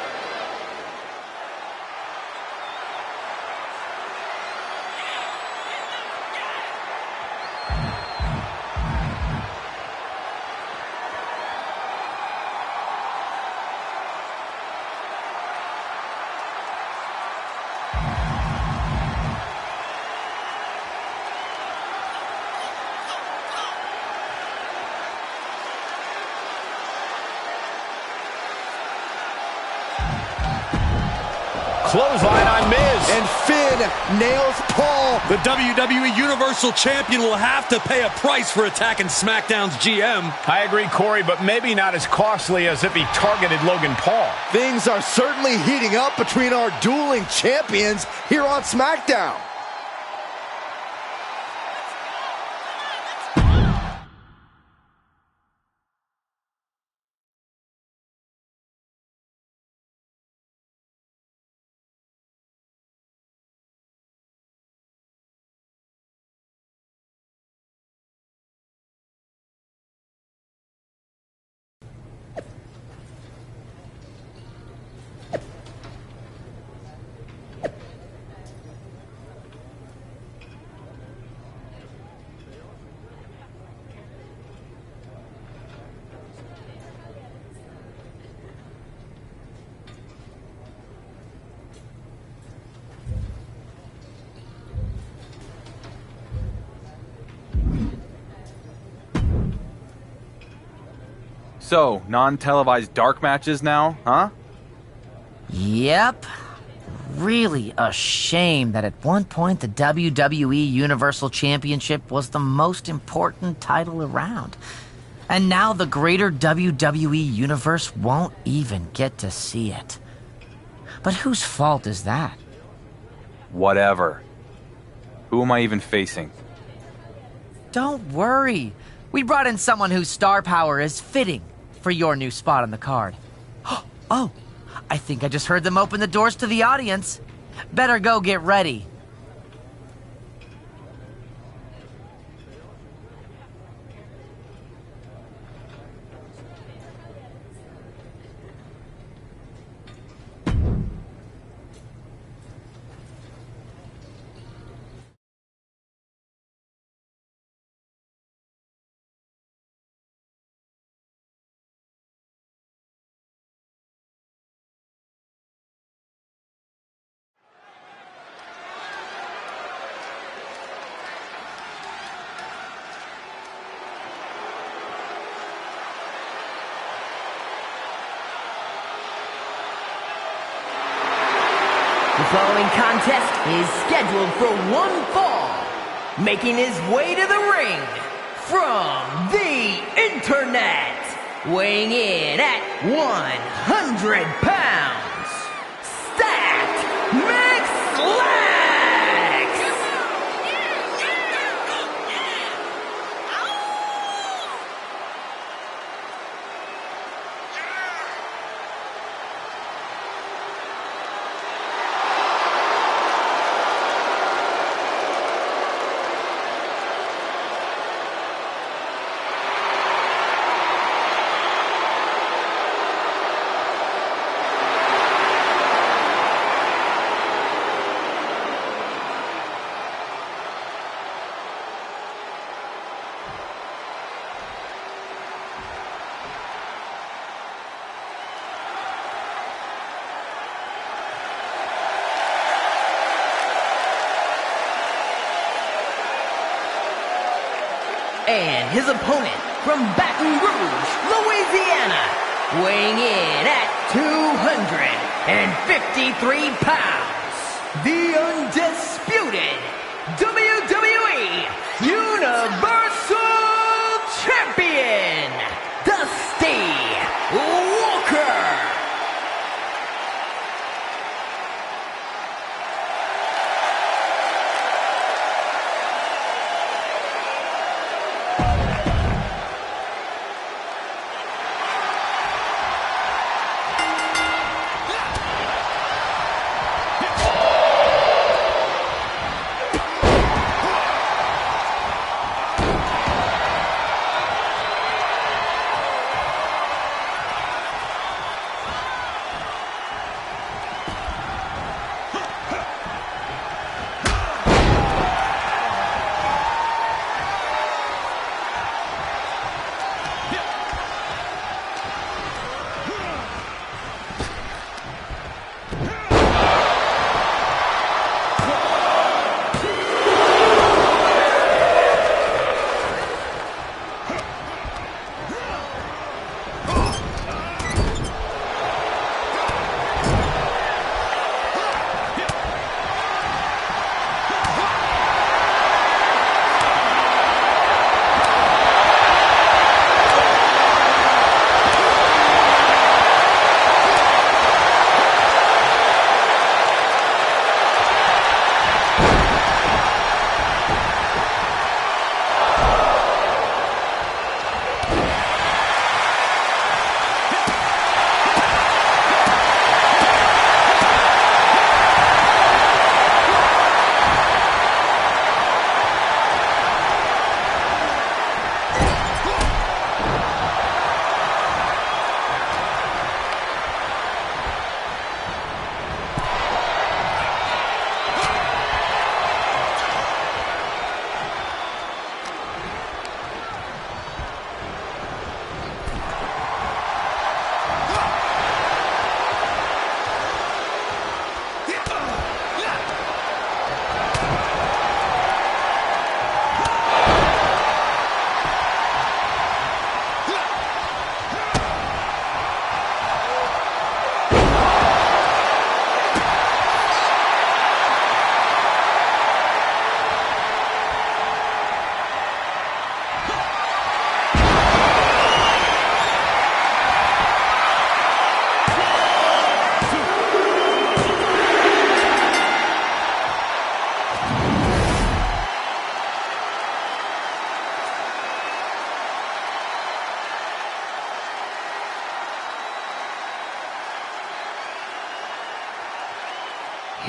Clothesline on Miz. And Finn nails Paul. The WWE Universal Champion will have to pay a price for attacking SmackDown's GM. I agree, Corey, but maybe not as costly as if he targeted Logan Paul. Things are certainly heating up between our dueling champions here on SmackDown. So, non-televised dark matches now, huh? Yep. Really a shame that at one point the WWE Universal Championship was the most important title around. And now the greater WWE Universe won't even get to see it. But whose fault is that? Whatever. Who am I even facing? Don't worry. We brought in someone whose star power is fitting for your new spot on the card. Oh, I think I just heard them open the doors to the audience. Better go get ready. The following contest is scheduled for one fall. Making his way to the ring from the internet, weighing in at 100 pounds, Stacked Mix-Lax! And his opponent from Baton Rouge, Louisiana, weighing in at 253 pounds, the undisputed WWE Universal Champion, Dusty Walker.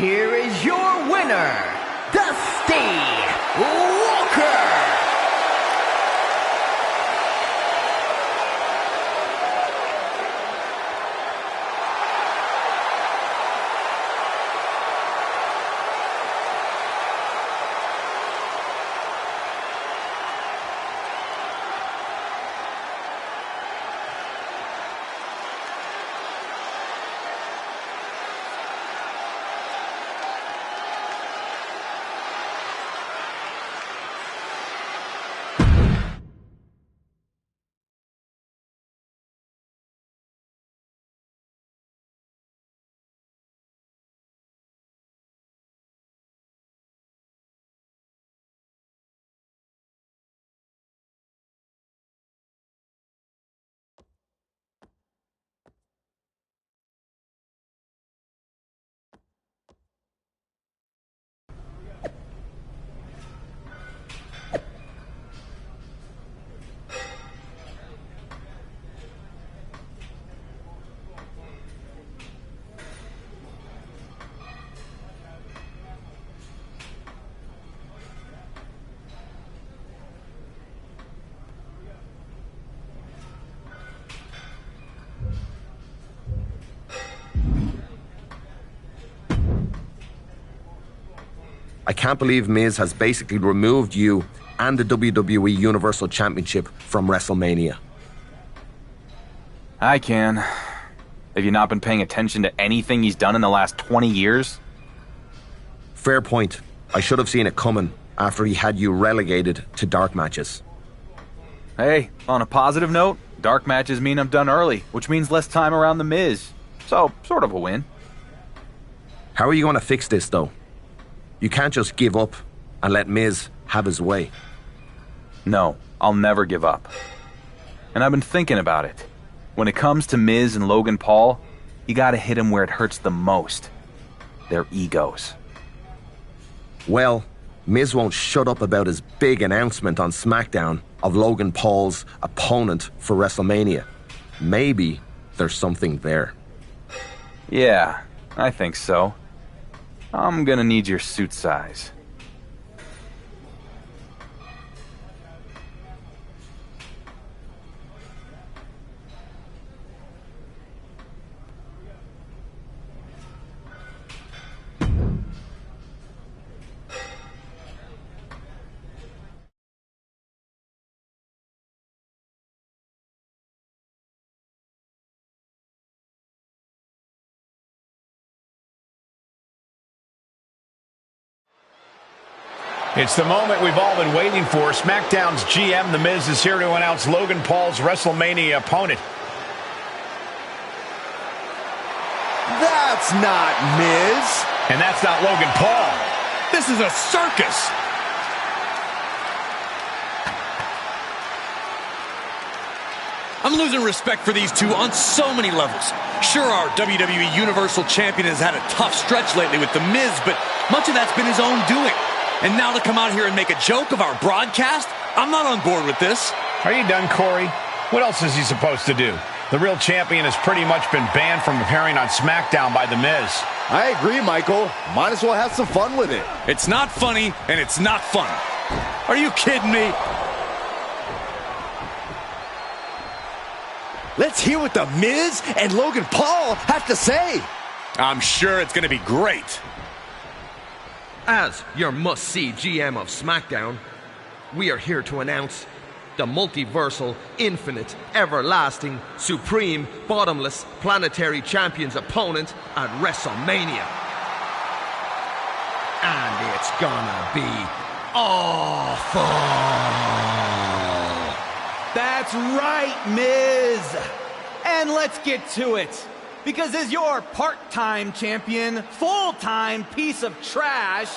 here is your winner, Dusty Walker. I can't believe Miz has basically removed you and the WWE Universal Championship from WrestleMania. I can. Have you not been paying attention to anything he's done in the last 20 years? Fair point. I should have seen it coming after he had you relegated to dark matches. Hey, on a positive note, dark matches mean I'm done early, which means less time around the Miz. So, sort of a win. How are you going to fix this, though? You can't just give up and let Miz have his way. No, I'll never give up. And I've been thinking about it. When it comes to Miz and Logan Paul, you gotta hit them where it hurts the most. Their egos. Well, Miz won't shut up about his big announcement on SmackDown of Logan Paul's opponent for WrestleMania. Maybe there's something there. Yeah, I think so. I'm gonna need your suit size. It's the moment we've all been waiting for. SmackDown's GM, The Miz, is here to announce Logan Paul's WrestleMania opponent. That's not Miz. And that's not Logan Paul. This is a circus. I'm losing respect for these two on so many levels. Sure, our WWE Universal Champion has had a tough stretch lately with The Miz, but much of that's been his own doing. And now to come out here and make a joke of our broadcast? I'm not on board with this. Are you done, Corey? What else is he supposed to do? The real champion has pretty much been banned from appearing on SmackDown by The Miz. I agree, Michael. Might as well have some fun with it. It's not funny, and it's not fun. Are you kidding me? Let's hear what The Miz and Logan Paul have to say. I'm sure it's going to be great. As your must-see GM of SmackDown, we are here to announce the multiversal, infinite, everlasting, supreme, bottomless, planetary champion's opponent at WrestleMania. And it's gonna be awful. That's right, Miz. And let's get to it. Because as your part-time champion, full-time piece of trash,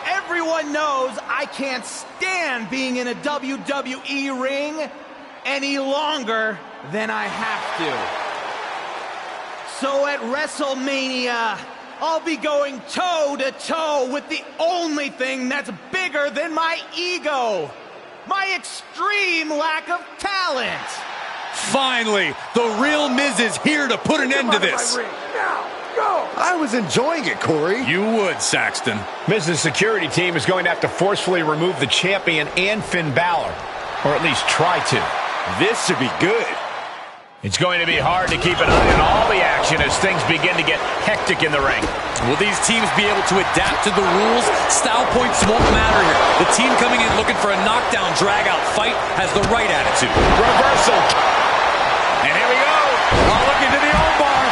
everyone knows I can't stand being in a WWE ring any longer than I have to. So at WrestleMania, I'll be going toe-to-toe with the only thing that's bigger than my ego. My extreme lack of talent. Finally, the real Miz is here to put an end to this. Now. go! I was enjoying it, Corey. You would, Saxton. Miz's security team is going to have to forcefully remove the champion and Finn Balor. Or at least try to. This should be good. It's going to be hard to keep an eye on all the action as things begin to get hectic in the ring. Will these teams be able to adapt to the rules? Style points won't matter here. The team coming in looking for a knockdown, drag-out fight has the right attitude. Reversal. And here we go. Oh, look into the armbar.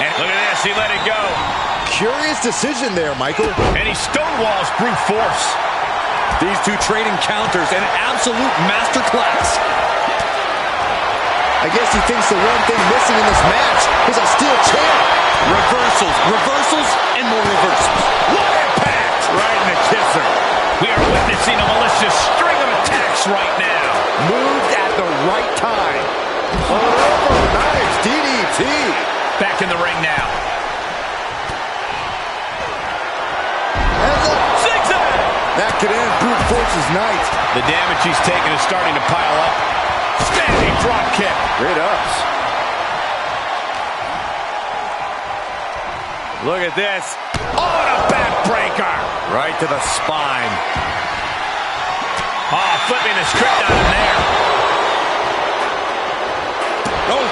And look at this, he let it go. Curious decision there, Michael. And he stonewalls brute force. These two trading counters, an absolute masterclass. I guess he thinks the one thing missing in this match is a steel chair. Reversals, reversals, and more reversals. What impact! Right in the kisser. We are witnessing a malicious string of attacks right now. Moved at the right time. Oh, nice DDT. Back in the ring now. And the Zigzag! that could end brute force's night. The damage he's taken is starting to pile up. Standing drop kick. Great ups. Look at this. Oh, and a backbreaker. Right to the spine. Oh, flipping the script on him there. Oh.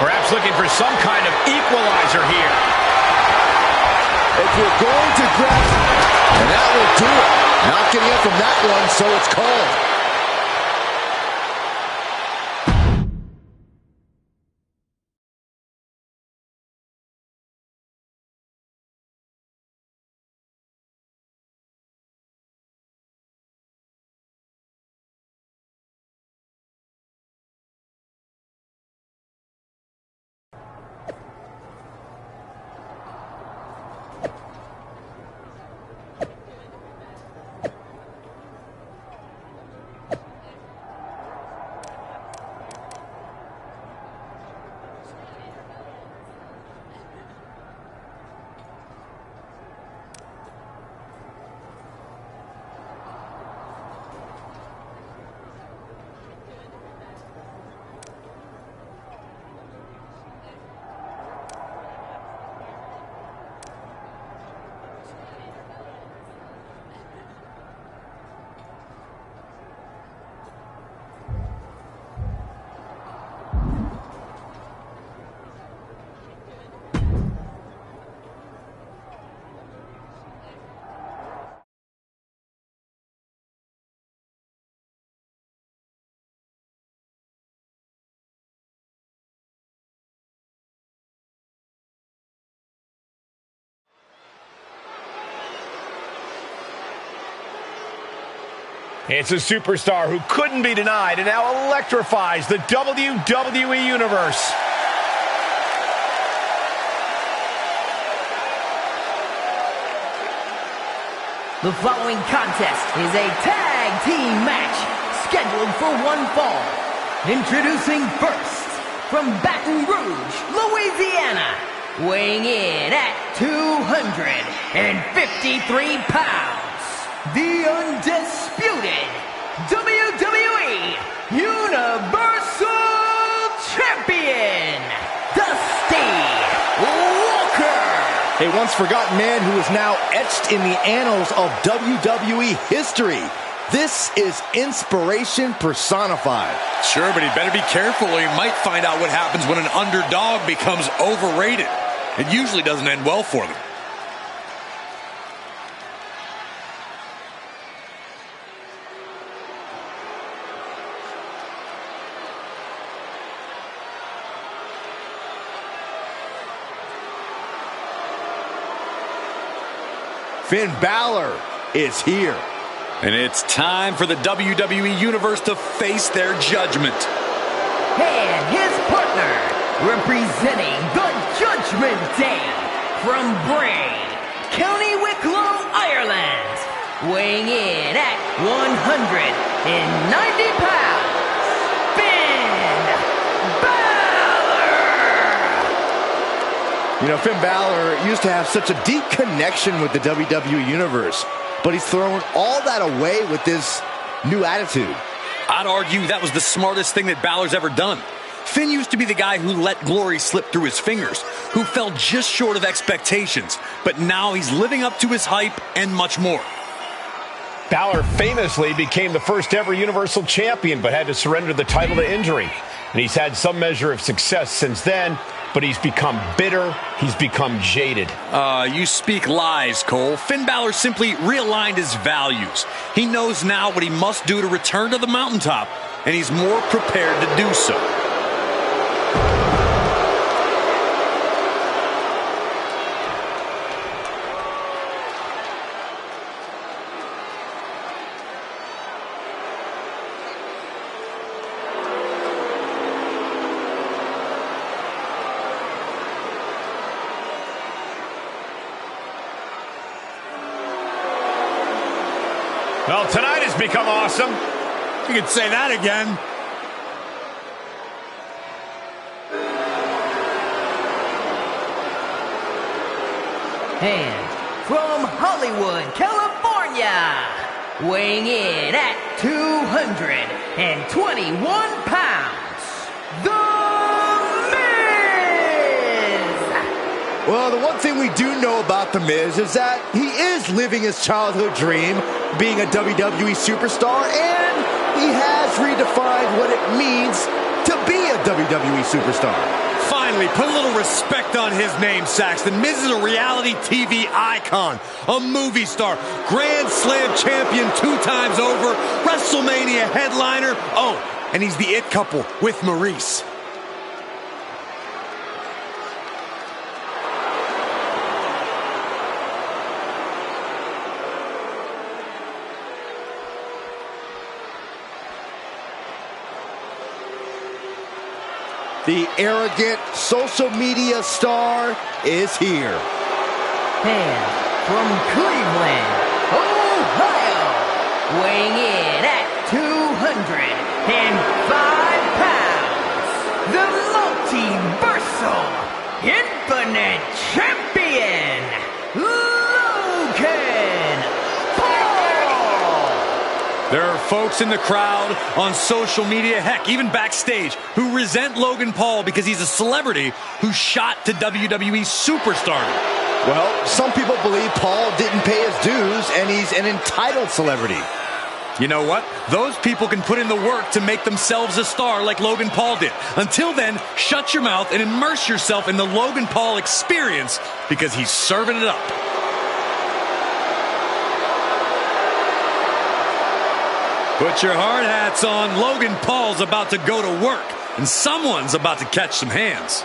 Perhaps looking for some kind of equalizer here. If you're going to grab, and that will do it. Not getting up from that one, so it's called. It's a superstar who couldn't be denied and now electrifies the WWE Universe. The following contest is a tag team match scheduled for one fall. Introducing first, from Baton Rouge, Louisiana, weighing in at 253 pounds, the undisputed WWE Universal Champion, Dusty Walker. A once forgotten man who is now etched in the annals of WWE history. This is inspiration personified. Sure, but he better be careful or he might find out what happens when an underdog becomes overrated. It usually doesn't end well for them. Finn Balor is here. And it's time for the WWE Universe to face their judgment. And his partner, representing the Judgment Day, from Bray, County Wicklow, Ireland, weighing in at 190 pounds, Finn Balor! You know, Finn Balor used to have such a deep connection with the WWE Universe, but he's thrown all that away with this new attitude. I'd argue that was the smartest thing that Balor's ever done. Finn used to be the guy who let glory slip through his fingers, who fell just short of expectations, but now he's living up to his hype and much more. Balor famously became the first ever Universal Champion, but had to surrender the title to injury. And he's had some measure of success since then, but he's become bitter, he's become jaded. You speak lies, Cole. Finn Balor simply realigned his values. He knows now what he must do to return to the mountaintop, and he's more prepared to do so. Well, tonight has become awesome. You could say that again. And from Hollywood, California, weighing in at 221 pounds, The Miz! Well, the one thing we do know about The Miz is that he is living his childhood dream, being a WWE superstar, and he has redefined what it means to be a WWE superstar. Finally, put a little respect on his name, Saxton. Miz is a reality TV icon, a movie star, Grand Slam champion 2 times over, WrestleMania headliner. Oh, and he's the it couple with Maurice. The arrogant social media star is here. And from Cleveland, Ohio, weighing in at 205 pounds, the multiversal infinite champion, Logan Paul! There are folks in the crowd, on social media, heck, even backstage, who resent Logan Paul because he's a celebrity who shot to WWE superstardom. Well, some people believe Paul didn't pay his dues and he's an entitled celebrity. You know what? Those people can put in the work to make themselves a star like Logan Paul did. Until then, shut your mouth and immerse yourself in the Logan Paul experience because he's serving it up. Put your hard hats on. Logan Paul's about to go to work, and someone's about to catch some hands.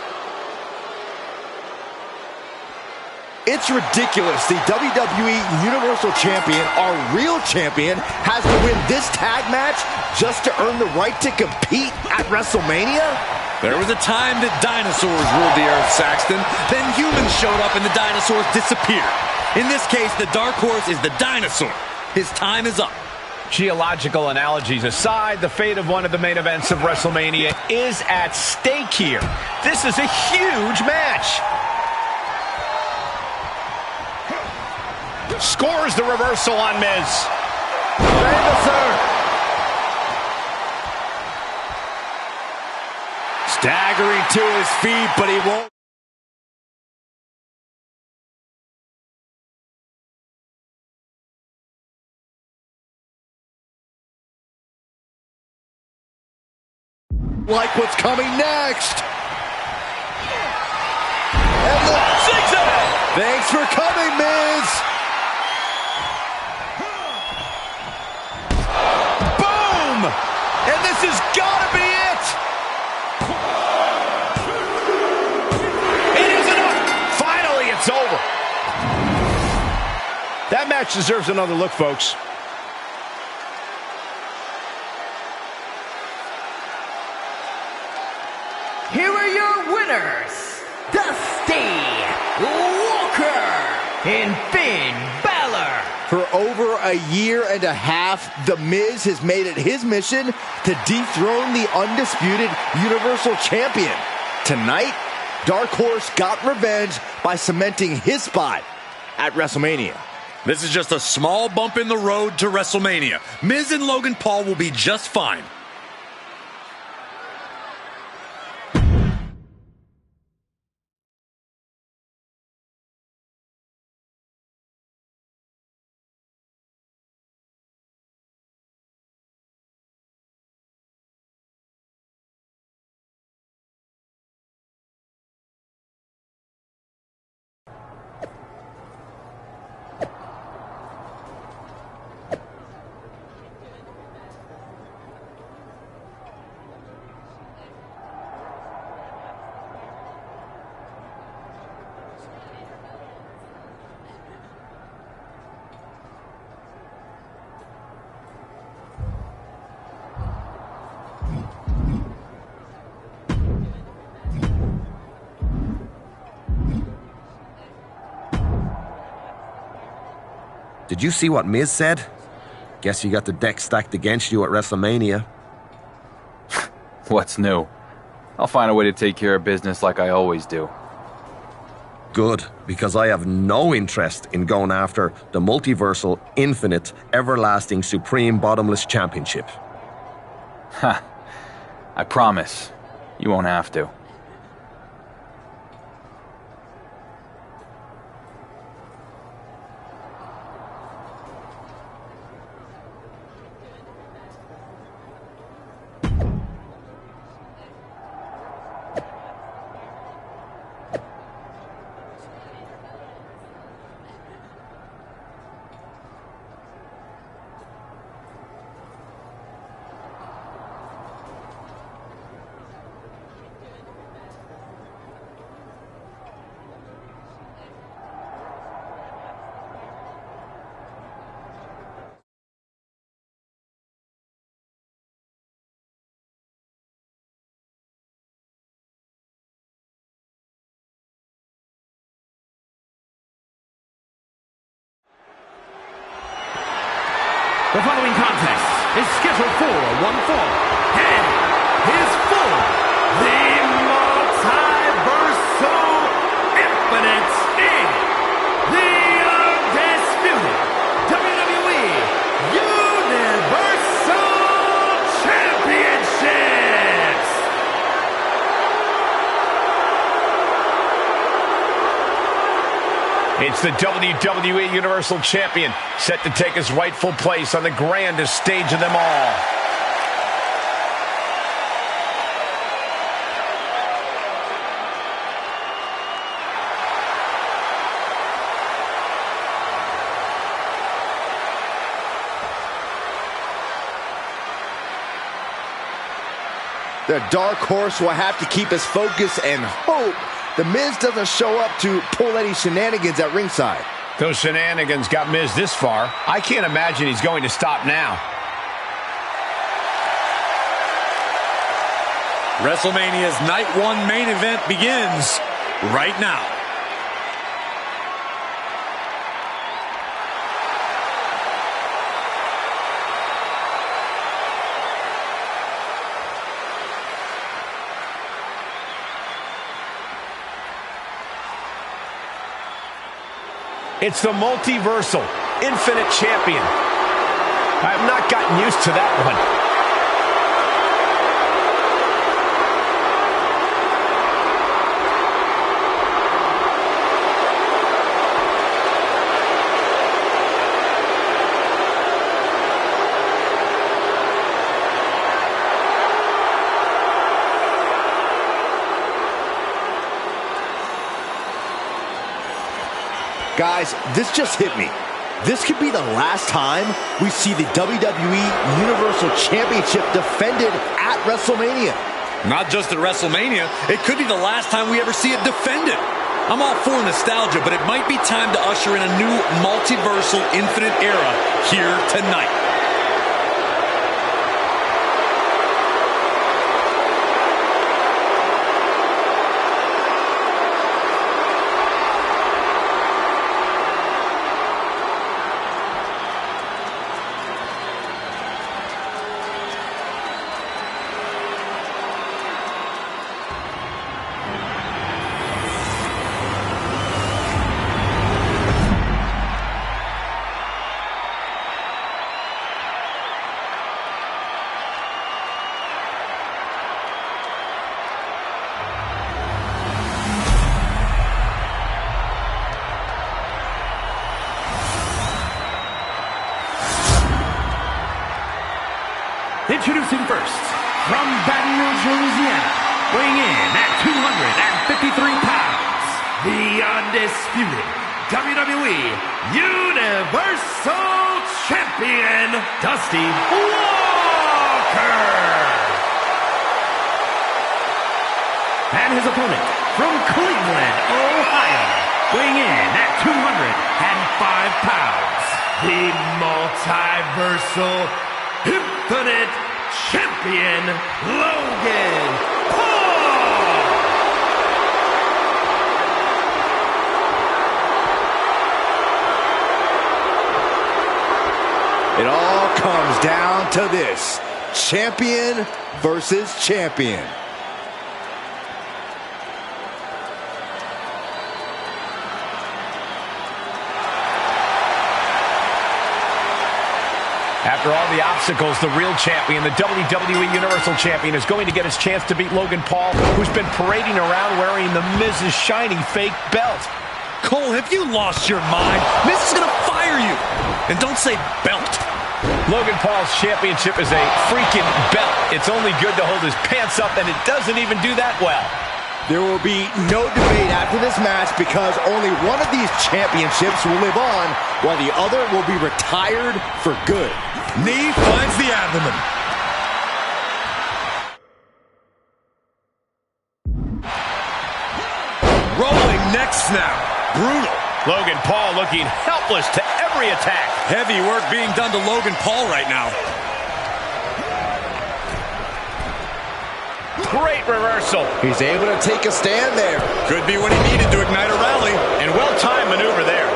It's ridiculous. The WWE Universal Champion, our real champion, has to win this tag match just to earn the right to compete at WrestleMania? There was a time that dinosaurs ruled the earth, Saxton. Then humans showed up and the dinosaurs disappeared. In this case, the dark horse is the dinosaur. His time is up. Geological analogies aside, the fate of one of the main events of WrestleMania is at stake here. This is a huge match. Scores the reversal on Miz. Staggering to his feet, but he won't. Like what's coming next. And the Zigzag! Thanks for coming, Miz. Boom! And this has got to be it. It is enough. Finally, it's over. That match deserves another look, folks. Here are your winners, Dusty Walker and Finn Balor. For over a year and a half, The Miz has made it his mission to dethrone the undisputed Universal Champion. Tonight, Dark Horse got revenge by cementing his spot at WrestleMania. This is just a small bump in the road to WrestleMania. Miz and Logan Paul will be just fine. Did you see what Miz said? Guess you got the deck stacked against you at WrestleMania. What's new? I'll find a way to take care of business like I always do. Good, because I have no interest in going after the multiversal, infinite, everlasting, supreme, bottomless championship. Ha! I promise, you won't have to. The following contest is scheduled for one fall, and is for the multiversal, infinite, and the undisputed WWE Universal Championships. It's the WWE Universal Champion, set to take his rightful place on the grandest stage of them all. The dark horse will have to keep his focus and hope The Miz doesn't show up to pull any shenanigans at ringside. Those shenanigans got Miz this far. I can't imagine he's going to stop now. WrestleMania's Night 1 main event begins right now. It's the multiversal, infinite champion. I've not gotten used to that one. Guys, this just hit me. This could be the last time we see the WWE Universal Championship defended at WrestleMania. Not just at WrestleMania, it could be the last time we ever see it defended. I'm all for nostalgia, but it might be time to usher in a new multiversal infinite era here tonight. Introducing first, from Baton Rouge, Louisiana, weighing in at 253 pounds, the undisputed WWE Universal Champion, Dusty Walker. And his opponent, from Cleveland, Ohio, weighing in at 205 pounds, the multiversal infinite champion, Logan Paul! comes down to this. Champion versus champion. After all the obstacles, the real champion, the WWE Universal Champion, is going to get his chance to beat Logan Paul, who's been parading around wearing the Miz's shiny fake belt. Cole, have you lost your mind? Miz is gonna fire you. And don't say belt. Logan Paul's championship is a freaking belt. It's only good to hold his pants up, and it doesn't even do that well. There will be no debate after this match because only one of these championships will live on while the other will be retired for good. Knee finds the abdomen. Rolling neck snap. Brutal. Logan Paul looking helpless to every attack. Heavy work being done to Logan Paul right now. Great reversal. He's able to take a stand there. Could be what he needed to ignite a rally. And well-timed maneuver there.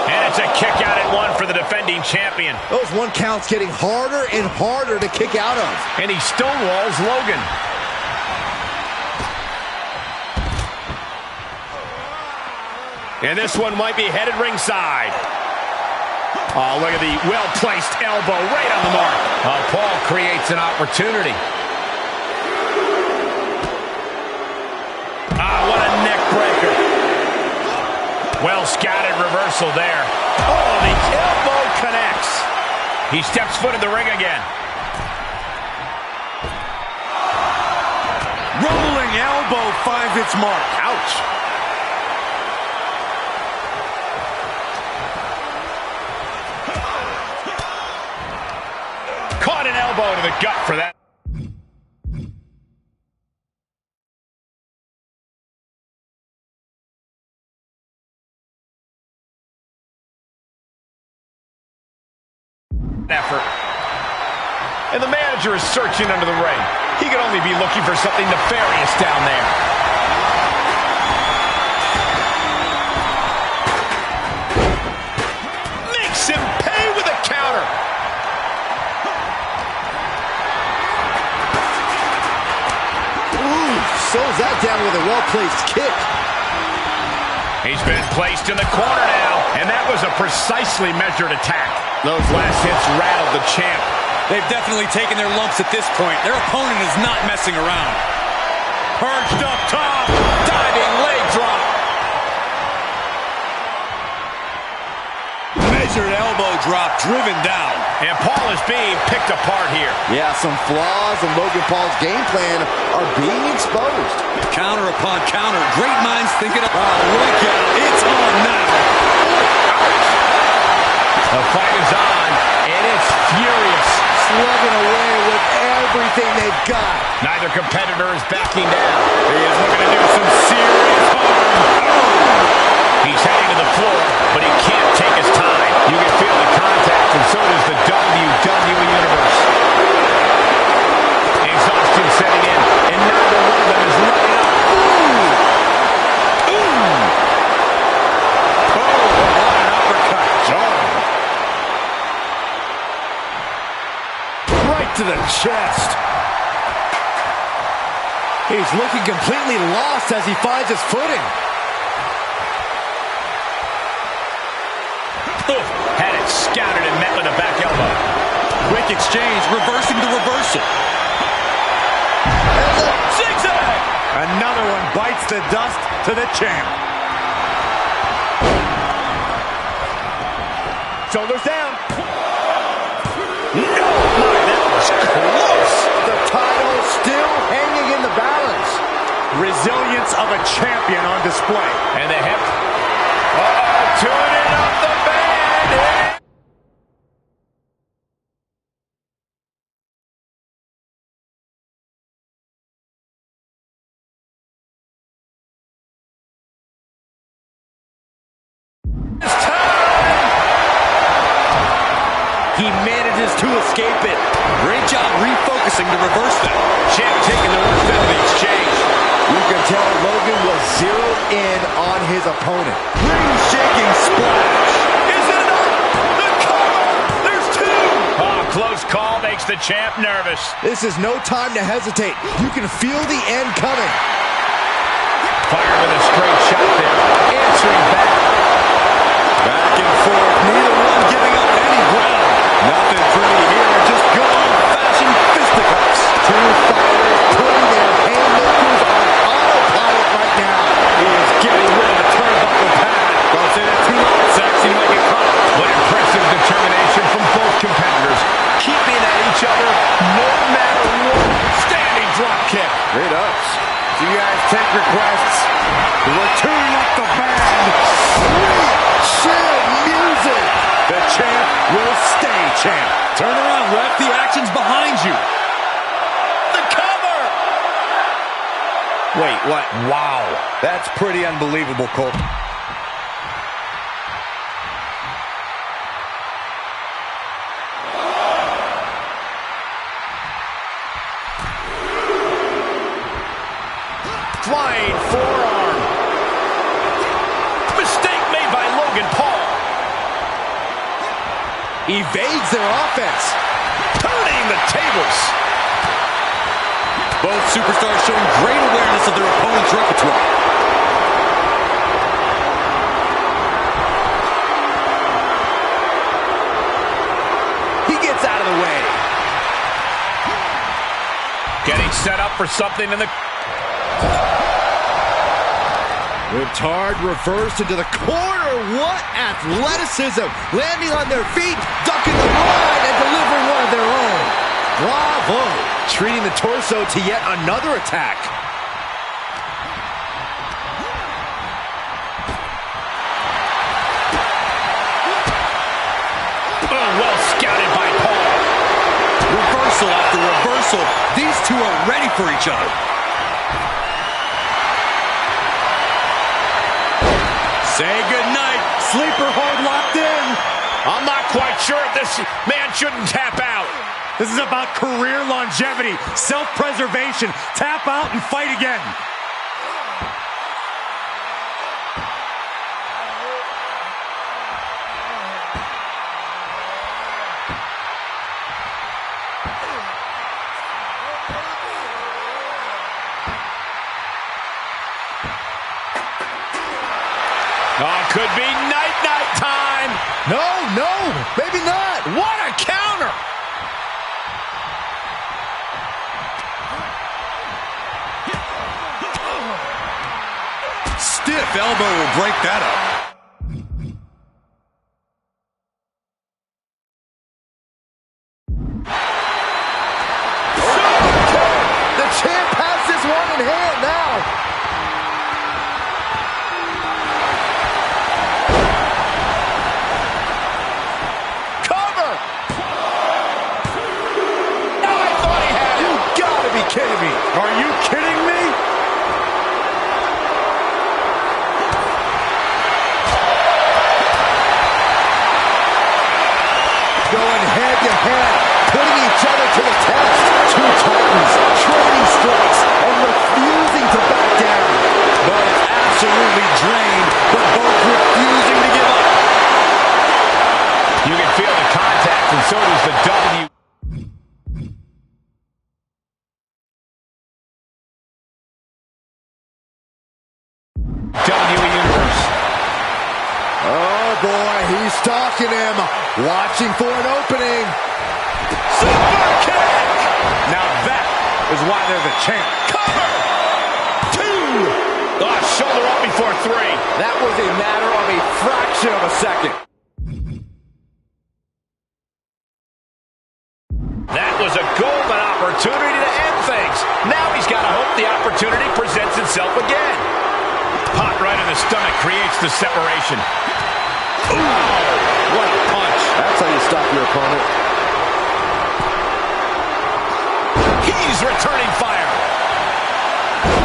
And it's a kick out at one for the defending champion. Those one counts getting harder and harder to kick out of. And he stonewalls Logan. And this one might be headed ringside. Oh, look at the well-placed elbow right on the mark. Paul creates an opportunity. What a neck breaker. Well-scouted reversal there. Oh, the elbow connects. He steps foot in the ring again. Rolling elbow finds its mark. Ouch. Caught an elbow to the gut for that. Effort. And the manager is searching under the ring. He could only be looking for something nefarious down there. Makes him pay with a counter. Ooh, slows that down with a well-placed kick. He's been placed in the corner now, and that was a precisely measured attack. Those last hits rattled the champ. They've definitely taken their lumps at this point. Their opponent is not messing around. Perched up top. Diving leg drop. Measured elbow drop driven down. And Paul is being picked apart here. Yeah, some flaws in Logan Paul's game plan are being exposed. Counter upon counter. Great minds thinking of... look out. It's on now. The fight is on, and it's furious. Slugging away with everything they've got. Neither competitor is backing down. He is looking to do some serious harm. He's heading to the floor, but he can't take his time. You can feel the contact, and so does the WWE Universe. Exhaustion setting in, and neither one of them is letting up. Ooh! Oh, what an uppercut. To the chest. He's looking completely lost as he finds his footing. Had it scouted and met with a back elbow. Quick exchange, reversing the reversal. And the zigzag! Another one bites the dust to the champ. shoulders down. No! Close. The title still hanging in the balance. Resilience of a champion on display. And the hip. Tuning up the band. It's time. He manages to escape it. Great job refocusing to reverse that. Champ taking the worst out of the exchange. You can tell Logan was zeroed in on his opponent. Ring-shaking splash. Is it enough? The cover. There's two. Oh, makes the champ nervous. This is no time to hesitate. You can feel the end coming. Fired with a straight shot there. Answering back. Back and forth. Neither one giving up any ground. Nothing pretty here. Just good old-fashioned fisticuffs. Two fighters putting their haymakers on autopilot right now. He is getting rid of the turnbuckle pad. Don't say that too much. Sexy might get caught. But impressive determination from both competitors. Keeping at each other no matter what. Standing drop kick. Great ups. Do you guys take requests? We're tuning up the band. Chill music. The champ will stay champ. Turn around, ref. The action's behind you. The cover. Wait, what? Wow. That's pretty unbelievable, Cole. Flying forearm. Mistake made by Logan Paul. Evades their offense. Turning the tables. Both superstars showing great awareness of their opponent's repertoire. He gets out of the way. Getting set up for something in the... Riptard reversed into the corner. What athleticism. Landing on their feet, ducking the run, and delivering one of their own. Bravo. Treating the torso to yet another attack. Oh, well scouted by Paul. Reversal after reversal. These two are ready for each other. Say goodnight. Sleeper hold locked in. I'm not quite sure if this man shouldn't tap out. This is about career longevity, self-preservation. Tap out and fight again. Oh, could be night-night time. No, maybe not. What a counter. Stiff elbow will break that up. The champ has this one in hand now. Cover. No, I thought he had it. You gotta be kidding me. Are you kidding me? Going head to head, putting each other to the test. Two titans, trading strikes, and refusing to back down. Both absolutely drained, but both refusing to give up. You can feel the contact, and so does the W. WWE Universe. Oh boy, he's stalking him, watching for an opening. Super kick! Now that is why they're the champ. Cover! Two! Oh, shoulder up before three. That was a matter of a fraction of a second. That was a golden opportunity to end things. Now he's got to hope the opportunity presents itself again. Pot right in the stomach creates the separation. Ooh, what a punch. That's how you stop your opponent. He's returning fire.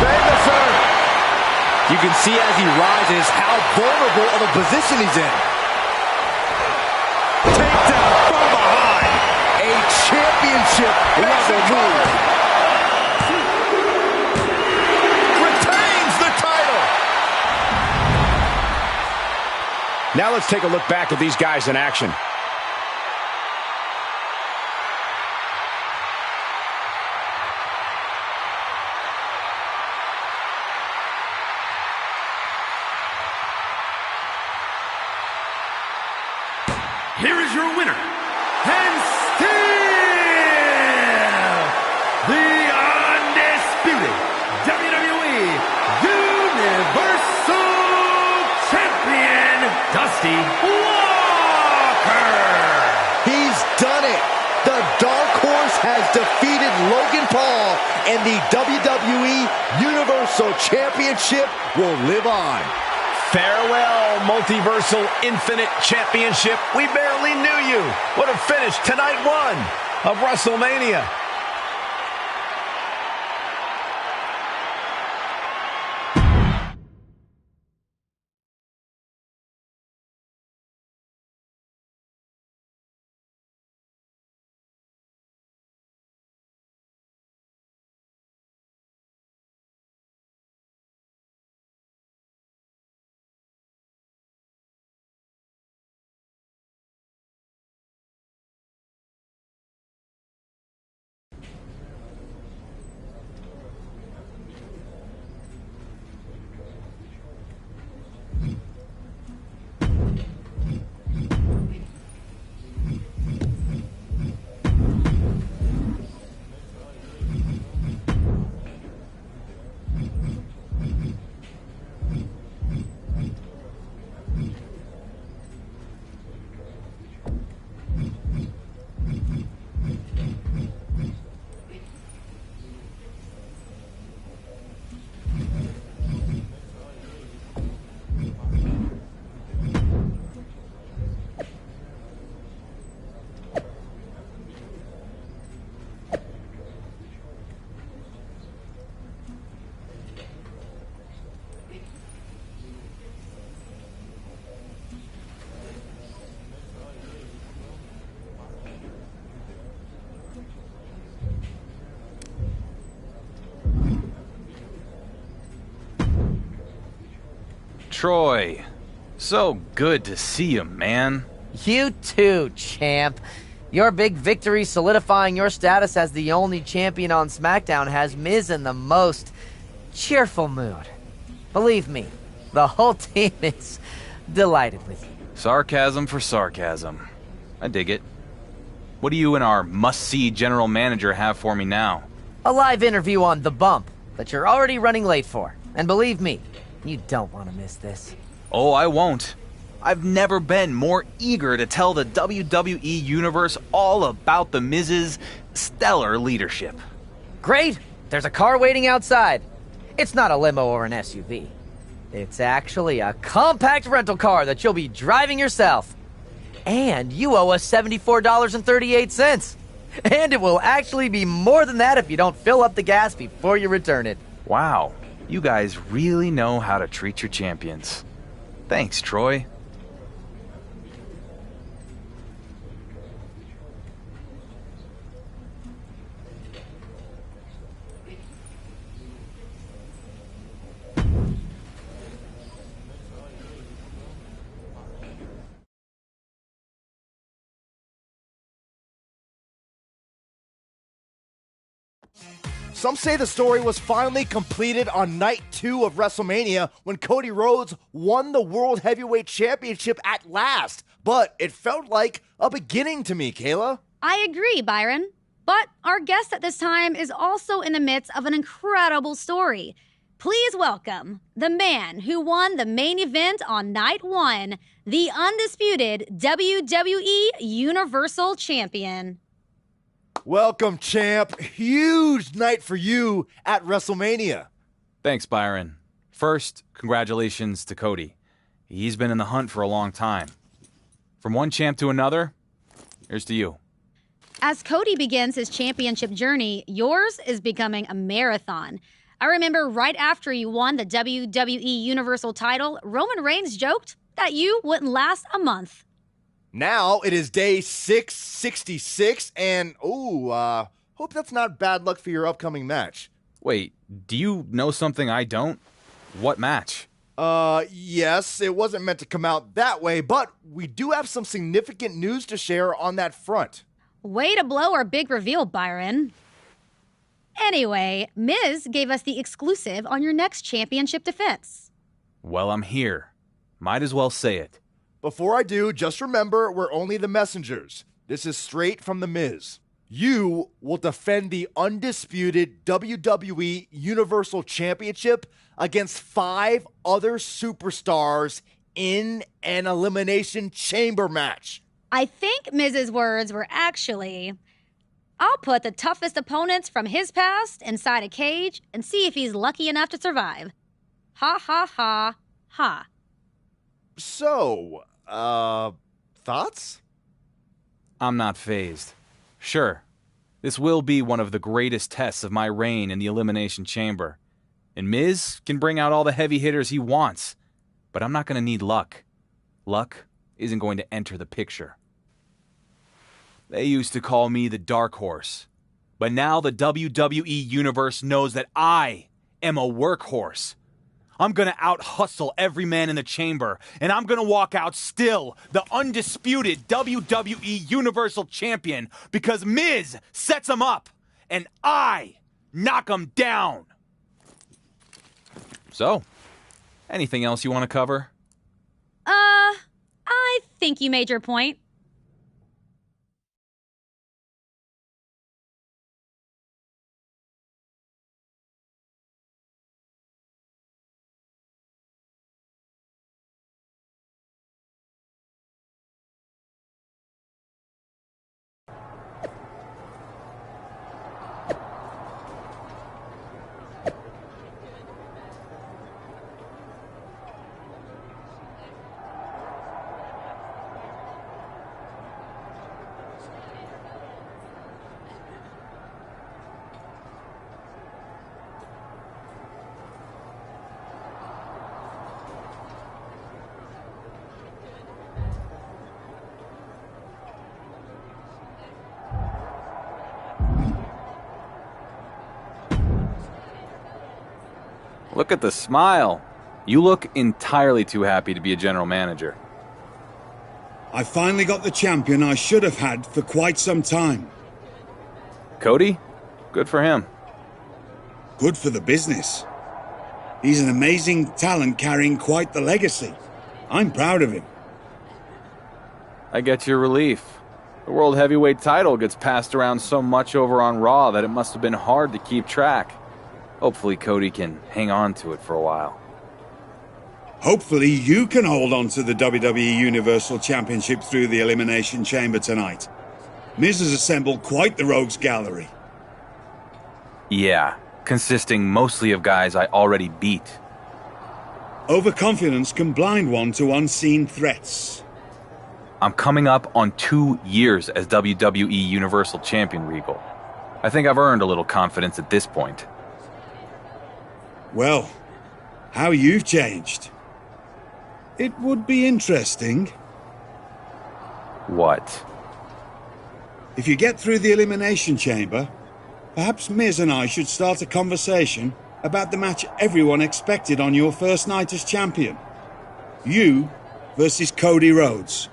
Famouser. You can see as he rises how vulnerable of a position he's in. Takedown from behind. A championship level move. Retains the title. Now let's take a look back at these guys in action. here is your winner, and still the undisputed WWE Universal Champion, Dusty Walker. He's done it. The Dark Horse has defeated Logan Paul, and the WWE Universal Championship will live on. Farewell, Multiversal Infinite Championship. We barely knew you. What a finish to night one of WrestleMania. Troy, so good to see you, man. You too, champ. Your big victory solidifying your status as the only champion on SmackDown has Miz in the most cheerful mood. Believe me, the whole team is delighted with you. Sarcasm for sarcasm. I dig it. What do you and our must-see general manager have for me now? A live interview on The Bump that you're already running late for. And believe me, you don't want to miss this. Oh, I won't. I've never been more eager to tell the WWE Universe all about the Miz's stellar leadership. Great! There's a car waiting outside. It's not a limo or an SUV. It's actually a compact rental car that you'll be driving yourself. And you owe us $74.38. And it will actually be more than that if you don't fill up the gas before you return it. Wow, you guys really know how to treat your champions. Thanks, Troy. Some say the story was finally completed on night 2 of WrestleMania when Cody Rhodes won the World Heavyweight Championship at last. But it felt like a beginning to me, Kayla. I agree, Byron. But our guest at this time is also in the midst of an incredible story. Please welcome the man who won the main event on night 1, the undisputed WWE Universal Champion. Welcome, champ. Huge night for you at WrestleMania. Thanks, Byron. First, congratulations to Cody. He's been in the hunt for a long time. From one champ to another, here's to you. As Cody begins his championship journey, yours is becoming a marathon. I remember right after you won the WWE Universal title, Roman Reigns joked that you wouldn't last a month. Now it is day 666, and hope that's not bad luck for your upcoming match. Wait, do you know something I don't? What match? Yes, it wasn't meant to come out that way, but we do have some significant news to share on that front. Way to blow our big reveal, Byron. Anyway, Miz gave us the exclusive on your next championship defense. Well, I'm here. Might as well say it. Before I do, just remember we're only the messengers. This is straight from The Miz. You will defend the undisputed WWE Universal Championship against 5 other superstars in an Elimination Chamber match. I think Miz's words were actually, I'll put the toughest opponents from his past inside a cage and see if he's lucky enough to survive. Ha ha ha ha. So, thoughts? I'm not fazed. Sure, this will be one of the greatest tests of my reign in the Elimination Chamber. And Miz can bring out all the heavy hitters he wants. But I'm not going to need luck. Luck isn't going to enter the picture. They used to call me the Dark Horse. But now the WWE Universe knows that I am a workhorse. I'm going to out-hustle every man in the chamber, and I'm going to walk out still the undisputed WWE Universal Champion because Miz sets him up, and I knock him down. So, anything else you want to cover? I think you made your point. Look at the smile. You look entirely too happy to be a general manager. I finally got the champion I should have had for quite some time. Cody? Good for him. Good for the business. He's an amazing talent carrying quite the legacy. I'm proud of him. I get your relief. The World Heavyweight title gets passed around so much over on Raw that it must have been hard to keep track. Hopefully Cody can hang on to it for a while. Hopefully you can hold on to the WWE Universal Championship through the Elimination Chamber tonight. Miz has assembled quite the rogues gallery. Yeah, consisting mostly of guys I already beat. Overconfidence can blind one to unseen threats. I'm coming up on 2 years as WWE Universal Champion, Regal. I think I've earned a little confidence at this point. Well, how you've changed. It would be interesting. What? If you get through the Elimination Chamber, perhaps Miz and I should start a conversation about the match everyone expected on your first night as champion. You versus Cody Rhodes.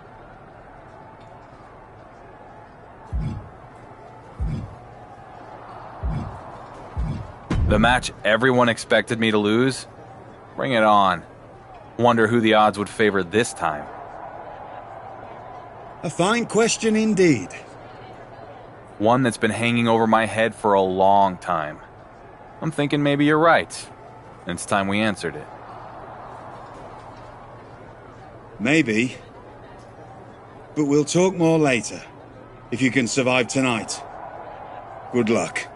The match everyone expected me to lose? Bring it on. Wonder who the odds would favor this time. A fine question indeed. One that's been hanging over my head for a long time. I'm thinking maybe you're right. And it's time we answered it. Maybe. But we'll talk more later. If you can survive tonight. Good luck.